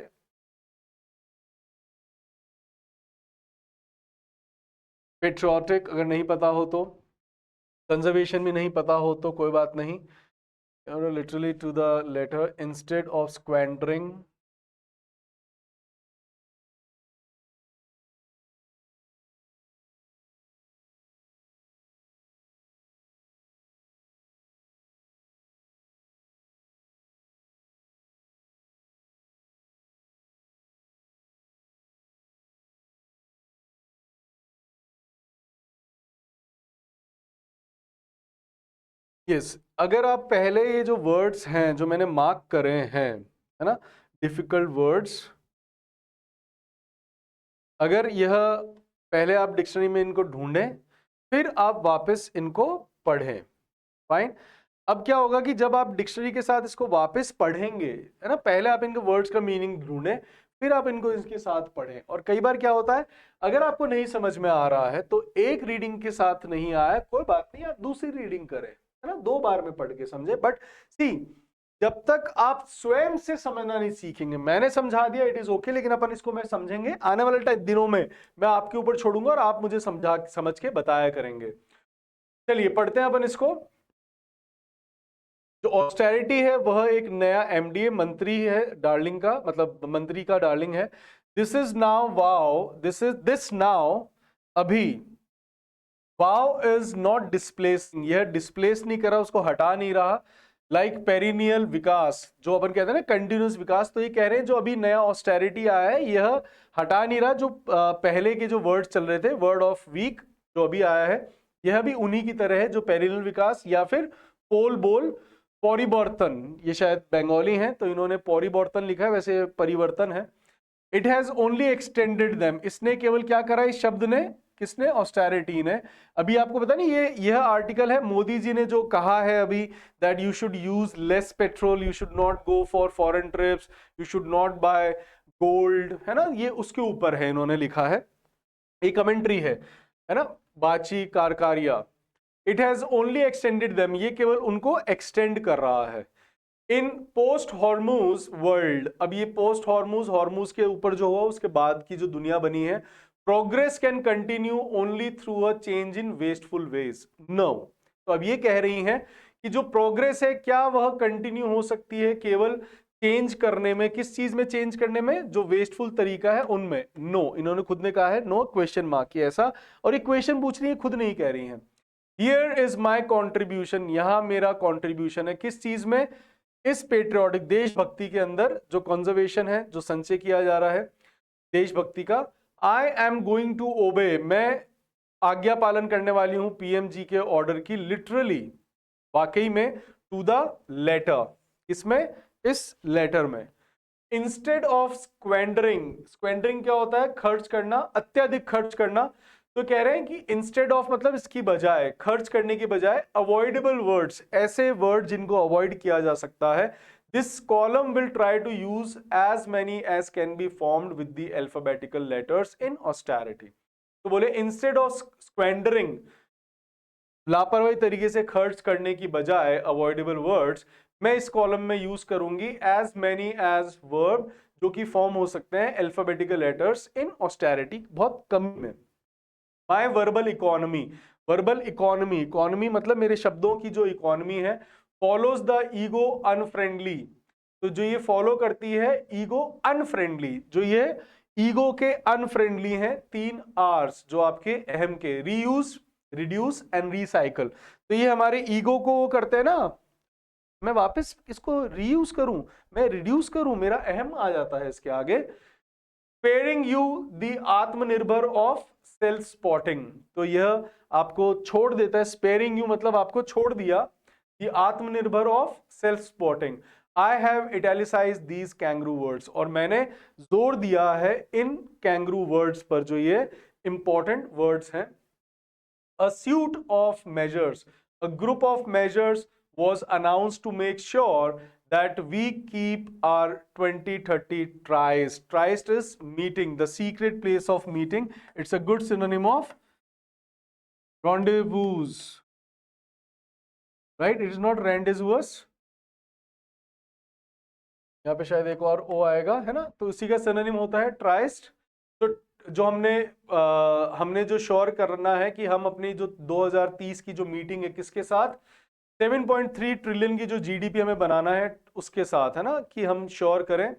पेट्रियोटिक अगर नहीं पता हो तो, कंजर्वेशन भी नहीं पता हो तो कोई बात नहीं, literally to the letter instead of squandering. Yes, अगर आप पहले ये जो वर्ड्स हैं जो मैंने मार्क करे हैं, है ना, डिफिकल्ट वर्ड्स, अगर यह पहले आप डिक्शनरी में इनको ढूंढें, फिर आप वापस इनको पढ़ें, फाइन। अब क्या होगा कि जब आप डिक्शनरी के साथ इसको वापस पढ़ेंगे, है ना, पहले आप इनके वर्ड्स का मीनिंग ढूंढें, फिर आप इनको इसके साथ पढ़ें। और कई बार क्या होता है, अगर आपको नहीं समझ में आ रहा है तो एक रीडिंग के साथ नहीं आया, कोई बात नहीं, आप दूसरी रीडिंग करें, है ना, 2 बार में पढ़ के समझे। बट सी, जब तक आप स्वयं से समझना नहीं सीखेंगे, मैंने समझा दिया इट इज ओके, लेकिन अपन इसको मैं समझेंगे आने वाले दिनों में, मैं आपके ऊपर छोड़ूंगा और आप मुझे समझ के बताया करेंगे। चलिए पढ़ते हैं अपन इसको। जो ऑस्टेरिटी है वह एक नया एमडीए मंत्री है, डार्लिंग का मतलब मंत्री का डार्लिंग है। This is now wow, this now अभी, वाव इज नॉट डिस्प्लेसिंग, यह डिस्प्लेस नहीं कर रहा, उसको हटा नहीं रहा, लाइक पेरिनियल विकास, जो अपन कहते हैं ना कंटिन्यूस विकास। तो ये कह रहे हैं जो अभी नया ऑस्टेरिटी आया है यह हटा नहीं रहा, जो पहले के जो वर्ड चल रहे थे, वर्ड ऑफ वीक जो अभी आया है, यह भी उन्हीं की तरह है, जो पेरिनियल विकास या फिर पोल बोल परिवर्तन, ये शायद बंगाली हैं तो इन्होंने परिवर्तन लिखा है, वैसे परिवर्तन है। It has only extended them, इसने केवल क्या करा इस शब्द ने, किसने, ऑस्टेरिटी ने। अभी आपको पता नहीं, यह आर्टिकल है मोदी जी ने जो कहा है अभी, that you should use less petrol, you should not go for foreign trips, you should not buy gold, है ना, ये उसके ऊपर है, इन्होंने लिखा है, ये कमेंट्री है ना, Bachi Karkaria. It has only extended them, ये केवल उनको एक्सटेंड कर रहा है। इन पोस्ट हॉर्मूज वर्ल्ड, अब ये पोस्ट हॉर्मूज, हॉर्मूज के ऊपर जो हुआ उसके बाद की जो दुनिया बनी है, progress can continue only through a change in wasteful ways, no. तो अब ये कह रही हैं कि जो प्रोग्रेस है क्या वह कंटिन्यू हो सकती है केवल चेंज करने में, किस चीज में चेंज करने में, जो वेस्टफुल तरीका है उनमें, नो। इन्होंने खुद ने कहा है, नो क्वेश्चन मार्क की ऐसा, और एक क्वेश्चन पूछ रही है, खुद नहीं कह रही है। हियर इज माई कॉन्ट्रीब्यूशन, यहां मेरा कॉन्ट्रीब्यूशन है, किस चीज में, इस पेट्रियोटिक देशभक्ति के अंदर, जो कंजर्वेशन है, जो संचय किया जा रहा है देशभक्ति का। I am going to obey, मैं आज्ञा पालन करने वाली हूं पीएमजी के ऑर्डर की, लिटरली, वाकई में, टू द लेटर, इसमें, इस लेटर में। इंस्टेड ऑफ स्क्वेंडरिंग, स्क्वेंडरिंग क्या होता है, खर्च करना, अत्यधिक खर्च करना। तो कह रहे हैं कि इंस्टेड ऑफ मतलब इसकी बजाय, खर्च करने की बजाय, अवॉइडेबल वर्ड्स, ऐसे वर्ड जिनको अवॉइड किया जा सकता है। This column will try to use as many as can be formed with the alphabetical letters in austerity. तो बोले इंस्टेड ऑफ स्क्वेंडरिंग, लापरवाही तरीके से खर्च करने की बजाय, अवॉइडेबल वर्ड्स, मैं इस कॉलम में यूज करूंगी एज मैनी एज वर्ब जो कि फॉर्म हो सकते हैं अल्फाबेटिकल लेटर्स इन ऑस्टेरिटी, बहुत कम में। My verbal economy, verbal economy, economy मतलब मेरे शब्दों की जो इकोनॉमी है, फॉलोज द ईगो अनफ्रेंडली, तो जो ये फॉलो करती है ईगो अनफ्रेंडली, जो ये ईगो के अनफ्रेंडली हैं 3 आर्स जो आपके अहम के, रीयूज, रिड्यूस एंड रिसाइकल। तो ये हमारे ईगो को वो करते हैं ना, मैं वापस इसको रीयूज करूं, मैं रिड्यूस करूं, मेरा अहम आ जाता है इसके आगे। स्पेयरिंग यू द आत्मनिर्भर ऑफ सेल्फ स्पॉटिंग, तो यह आपको छोड़ देता है, स्पेयरिंग यू मतलब आपको छोड़ दिया, द आत्मनिर्भर of self spotting. I have italicised these kangaroo words, और मैंने जोर दिया है इन कैंगरू वर्ड्स पर, जो ये इंपॉर्टेंट वर्ड्स हैं। A suite of measures, a group of measures was announced to make sure that we keep our 2030 tryst. Tryst is meeting, the secret place of meeting. It's a good synonym of rendezvous, right? It is not rendezvous. यहाँ पे शायद एक और ओ आएगा, है ना, तो उसी का सिनोनिम होता है ट्राइस्ट। तो जो हमने जो श्योर करना है कि हम अपनी जो 2030 की जो मीटिंग है किसके साथ, 7.3 ट्रिलियन की जो जीडीपी हमें बनाना है उसके साथ, है ना, कि हम श्योर करें,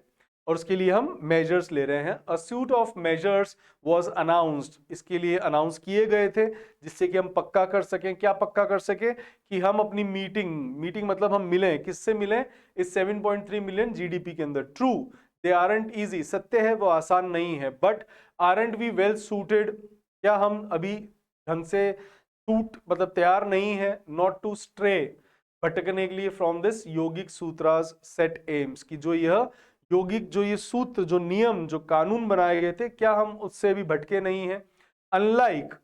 और उसके लिए हम मेजर्स ले रहे हैं। अ suit of measures was announced, इसके लिए अनाउंस किए गए थे जिससे कि हम पक्का कर सकें, क्या पक्का कर सकें, कि हम अपनी मीटिंग मतलब हम मिलें, किससे मिलें, इस 7.3 मिलियन जीडीपी के अंदर। ट्रू, दे आरंट इजी, सत्य है वो आसान नहीं है, but aren't we well suited, क्या हम अभी ढंग से सूट मतलब तैयार नहीं है, नॉट टू स्ट्रे, भटकने के लिए, from this yogic sutras set aims, की जो यह योगिक जो ये सूत्र, जो नियम, जो कानून बनाए गए थे, क्या हम उससे भी भटके नहीं हैं। अनलाइक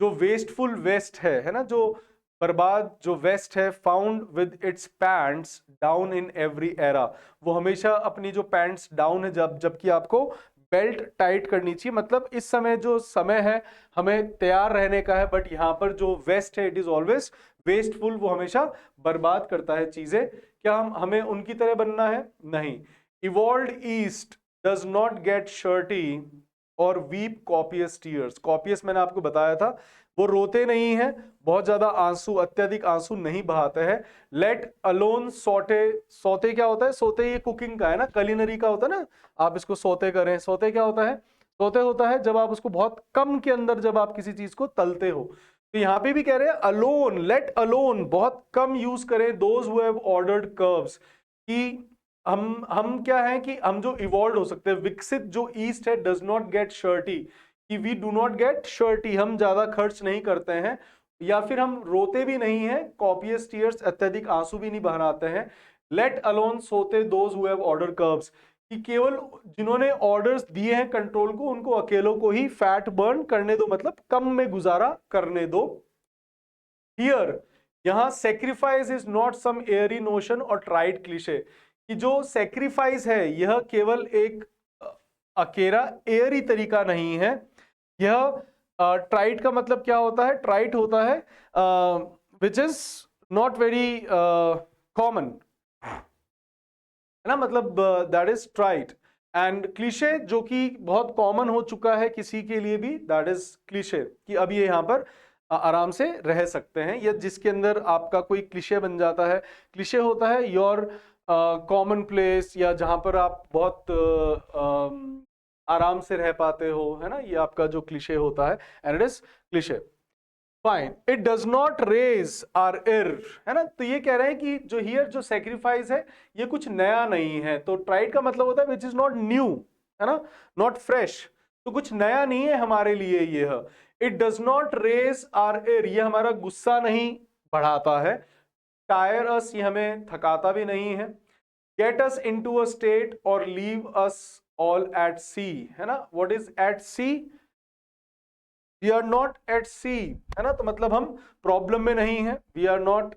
जो वेस्टफुल वेस्ट है ना, जो बर्बाद जो वेस्ट है, found with its pants down in every era, वो हमेशा अपनी जो पैंट्स डाउन है, जबकि आपको बेल्ट टाइट करनी चाहिए, मतलब इस समय जो समय है हमें तैयार रहने का है, बट यहाँ पर जो वेस्ट है इट इज ऑलवेज वेस्टफुल, वो हमेशा बर्बाद करता है चीजें। क्या हमें उनकी तरह बनना है? नहीं। Evolved east does not get shirty or weep copious tears, copious मैंने आपको बताया था, वो रोते नहीं है, बहुत ज्यादा आंसू, अत्यधिक आंसू नहीं बहाते हैं। लेट अलोन सोटे, सोते क्या होता है, सोते ये कुकिंग का है ना, कलिनरी का होता है ना, आप इसको सोते करें, सोते क्या होता है, सोते होता है जब आप उसको बहुत कम के अंदर जब आप किसी चीज को तलते हो। तो यहाँ पे भी कह रहे हैं अलोन, लेट अलोन, बहुत कम यूज करें, those who have ordered curves, कि हम क्या है कि हम जो इवॉल्व हो सकते हैं, विकसित जो ईस्ट है, डज नॉट गेट शर्टी, कि वी डू नॉट गेट शर्टी, हम ज्यादा खर्च नहीं करते हैं, या फिर हम रोते भी नहीं हैं, कॉपियस टीयर्स, अत्यधिक आंसू भी नहीं बहाते हैं। लेट अलोन सोते those who have order curves, कि केवल जिन्होंने ऑर्डर्स दिए हैं कंट्रोल को, उनको अकेलों को ही फैट बर्न करने दो, मतलब कम में गुजारा करने दो। हियर, यहां sacrifice is not some airy notion or tried cliche, कि जो सेक्रीफाइस है यह केवल एक अकेला एयरी तरीका नहीं है, यह ट्राइट का मतलब क्या होता है, ट्राइट होता है which is not very common, है ना, मतलब दैट इज ट्राइट, एंड क्लीशे जो कि बहुत कॉमन हो चुका है किसी के लिए भी, दैट इज क्लीशे, कि अब ये यहाँ पर आराम से रह सकते हैं, या जिसके अंदर आपका कोई क्लीशे बन जाता है। क्लीशे होता है योर कॉमन प्लेस, या जहां पर आप बहुत आराम से रह पाते हो, है ना, ये आपका जो क्लीशे होता है, and it is cliche. Fine, it does not raise our ire, है ना, तो ये कह रहे हैं कि जो हियर जो सेक्रीफाइस है ये कुछ नया नहीं है, तो ट्राइड का मतलब होता है विच इज नॉट न्यू, है ना, नॉट फ्रेश, तो कुछ नया नहीं है हमारे लिए ये। It does not raise our ire, ये हमारा गुस्सा नहीं बढ़ाता है। टायर अस, ये हमें थकाता भी नहीं है। Get us into a state और leave us all at sea, है ना, what is at sea, we are not at sea, है ना, तो मतलब हम प्रॉब्लम में नहीं है, वी आर नॉट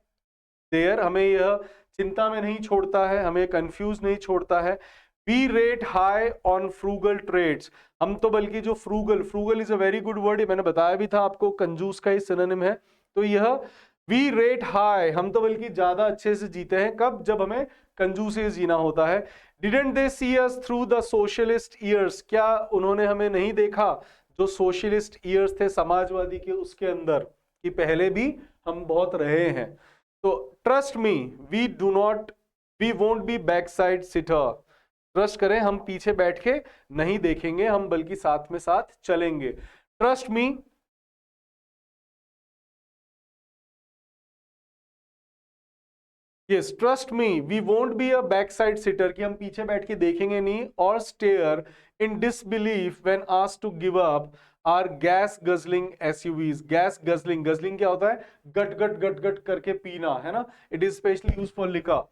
देयर, हमें यह चिंता में नहीं छोड़ता है, हमें कंफ्यूज नहीं छोड़ता है। We rate high on frugal trades, हम तो बल्कि जो frugal is a very good word, ये मैंने बताया भी था आपको, कंजूस का ही सिनोनिम है, तो यह वी रेट हाई, हम तो बल्कि ज्यादा अच्छे से जीते हैं, कब, जब हमें कंजूसी जीना होता है। Didn't they see us through the socialist years, क्या उन्होंने हमें नहीं देखा जो सोशलिस्ट ईयर्स थे समाजवादी के उसके अंदर, कि पहले भी हम बहुत रहे हैं। तो trust me, we won't be back side sitter, trust करें हम पीछे बैठ के नहीं देखेंगे, हम बल्कि साथ में साथ चलेंगे। Trust me, yes trust me, we won't be a back side sitter, कि हम पीछे बैठ के देखेंगे नहीं, और stare in disbelief when asked to give up our gas guzzling SUVs. Gas guzzling, guzzling क्या होता है? गट गट गट गट करके पीना, है ना। It is specially use for liquor.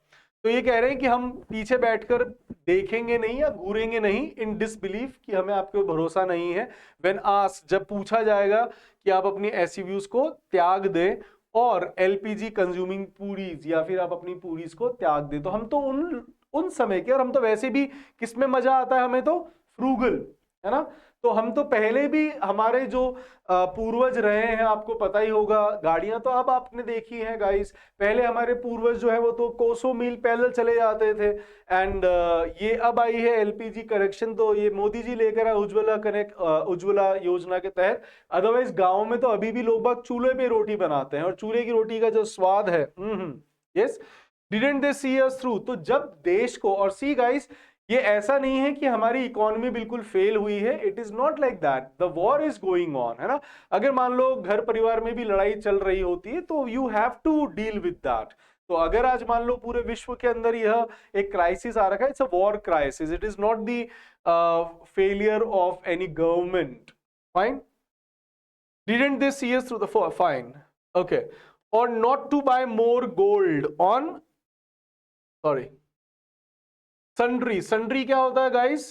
तो ये कह रहे हैं कि हम पीछे बैठकर देखेंगे नहीं या घूरेंगे नहीं, इन डिसबिलीफ, कि हमें आपके भरोसा नहीं है। व्हेन आस्क्ड, जब पूछा जाएगा कि आप अपनी एसयूवीज को त्याग दें, और एलपीजी कंज्यूमिंग पूरीज, या फिर आप अपनी पूरीज को त्याग दें। तो हम तो उन समय के, और हम तो वैसे भी किस में मजा आता है हमें, तो फ्रूगल, है ना। तो हम तो पहले भी, हमारे जो पूर्वज रहे हैं, आपको पता ही होगा, गाड़ियां तो अब आपने देखी हैं गाइस, पहले हमारे पूर्वज जो है वो तो कोसों मील पैदल चले जाते थे। एंड ये अब आई है एलपीजी कनेक्शन, तो ये मोदी जी लेकर आए उज्ज्वला योजना के तहत। अदरवाइज गांव में तो अभी भी लोग बाग चूल्हे पे रोटी बनाते हैं, और चूल्हे की रोटी का जो स्वाद है, yes, didn't they see us through. तो जब देश को, और सी गाइस, ये ऐसा नहीं है कि हमारी इकोनॉमी बिल्कुल फेल हुई है, it is not like that, the war is going on, है ना। अगर मान लो घर परिवार में भी लड़ाई चल रही होती है, तो you have to deal with that. तो अगर आज मान लो पूरे विश्व के अंदर यह एक क्राइसिस आ रखा है, it's a war crisis, it is not the failure of any government, fine. Didn't they see us through the, fine, okay. और not to buy more gold on, sorry, sundry. Sundry क्या होता है guys?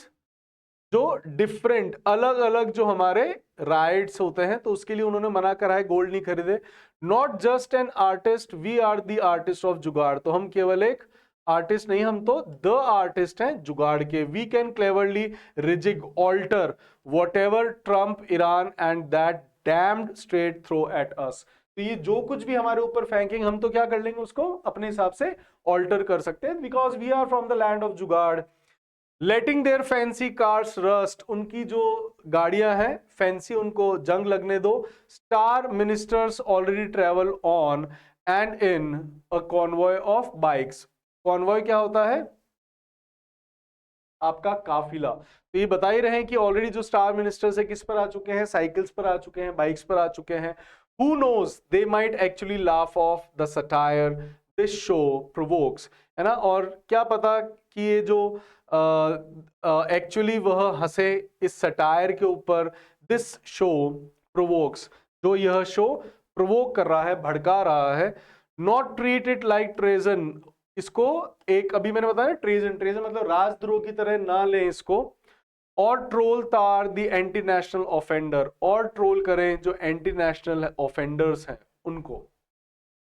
जो different, अलग अलग जो हमारे rights होते हैं, तो उसके लिए उन्होंने मना करा है, गोल्ड नहीं खरीदे। Not just an artist, we are the artist of jugaad. तो हम केवल एक आर्टिस्ट नहीं, हम तो द आर्टिस्ट हैं जुगाड़ के। We can cleverly rejig, alter whatever Trump, Iran and that damned strait throw at us. तो ये जो कुछ भी हमारे ऊपर फेंकेंगे, हम तो क्या कर लेंगे, उसको अपने हिसाब से ऑल्टर कर सकते हैं, because we are from the land of jugaad. Letting their fancy cars rust, उनकी जो गाड़ियां हैं फैंसी, उनको जंग लगने दो। Star ministers already travel on and in a convoy of bikes. Convoy क्या होता है? आपका काफिला। तो ये बता ही रहे हैं कि ऑलरेडी जो स्टार मिनिस्टर्स है किस पर आ चुके हैं, साइकिल्स पर आ चुके हैं, बाइक्स पर आ चुके हैं। Who knows, they might actually laugh off the satire this show provokes, है ना। और क्या पता कि ये जो एक्चुअली वह हंसे इस सटायर के ऊपर, दिस शो प्रोवोक्स, जो यह शो प्रोवोक कर रहा है, भड़का रहा है। Not treat it like treason, इसको एक, अभी मैंने बताया ट्रेजन, ट्रेजन मतलब राजद्रोह की तरह ना लें इसको। और ट्रोल तार द एंटी नेशनल ऑफेंडर, और ट्रोल करें जो एंटी नेशनल ऑफेंडर्स हैं उनको।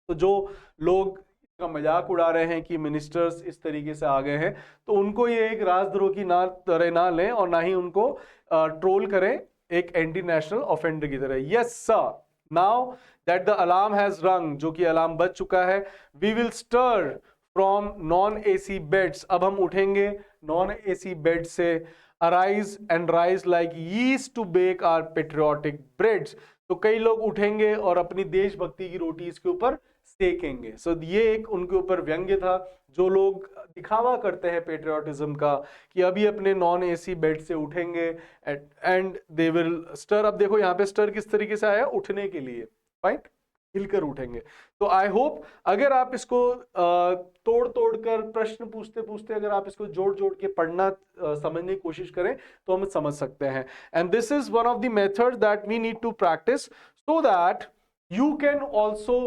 तो जो लोग का मजाक उड़ा रहे हैं कि मिनिस्टर्स इस तरीके से आ गए हैं, तो उनको ये एक राजद्रोह की ना तरह ना लें, और ना ही उनको ट्रोल करें एक एंटी नेशनल ऑफेंडर की तरह। Yes sir, now that the alarm has rung, जो कि अलार्म बज चुका है, we will stir from non AC beds, अब हम उठेंगे नॉन एसी बेड से। Arise and rise like yeast to bake our patriotic breads, तो कई लोग उठेंगे और अपनी देशभक्ति की रोटी इसके ऊपर सेकेंगे। सो ये एक उनके ऊपर व्यंग्य था। जो लोग दिखावा करते हैं पेट्रियोटिज्म का कि अभी अपने नॉन एसी बेड से उठेंगे एंड दे विल स्टर। अब देखो यहाँ पे स्टर किस तरीके से आया, उठने के लिए, फाइन, हिलकर उठेंगे। तो आई होप अगर आप इसको तोड़ तोड़ कर, प्रश्न पूछते पूछते अगर आप इसको जोड़ जोड़ के पढ़ना समझने की कोशिश करें, तो हम समझ सकते हैं। And this is one of the methods that we need to practise so that you can also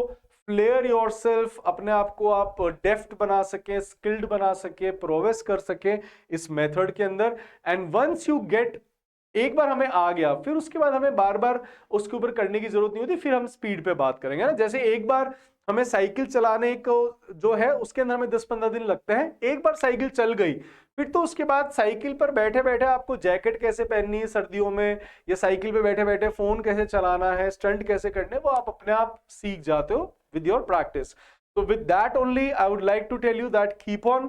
flare yourself, अपने आप को आप डेफ्ट बना सके, स्किल्ड बना सके, प्रोग्रेस कर सके इस मेथड के अंदर। एंड वंस यू गेट, एक बार हमें आ गया, फिर उसके बाद हमें बार बार उसके ऊपर करने की जरूरत नहीं होती, फिर हम स्पीड पे बात करेंगे ना। जैसे एक बार हमें साइकिल चलाने को जो है उसके अंदर हमें 10-15 दिन लगते हैं, एक बार साइकिल चल गई, फिर तो उसके बाद साइकिल पर बैठे बैठे आपको जैकेट कैसे पहननी है सर्दियों में, या साइकिल पे बैठे बैठे फोन कैसे चलाना है, स्टंट कैसे करने, वो आप अपने आप सीख जाते हो with your practice. So with that only I would like to tell you that keep on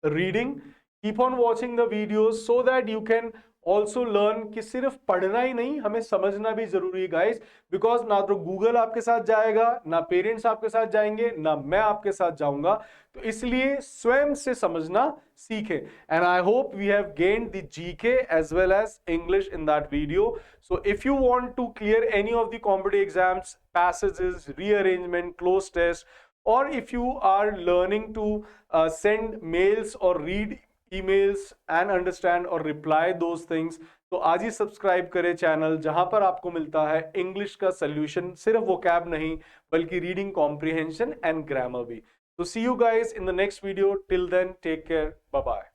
reading, keep on watching the videos so that you can also learn कि सिर्फ पढ़ना ही नहीं, हमें समझना भी जरूरी है गाइस, बिकॉज ना तो गूगल आपके साथ जाएगा, ना पेरेंट्स आपके साथ जाएंगे, ना मैं आपके साथ जाऊंगा। तो इसलिए स्वयं से समझना सीखें। And I hope we have gained the GK as well as English in that video. So if you want to clear any of the competitive exams, passages, rearrangement, close test, or if you are learning to send mails or read emails and understand or reply those things, तो आज ही subscribe करें channel, जहां पर आपको मिलता है English का solution, सिर्फ वोकैब नहीं बल्कि रीडिंग कॉम्प्रिहेंशन एंड ग्रामर भी। तो see you guys in the next video, till then take care, bye bye.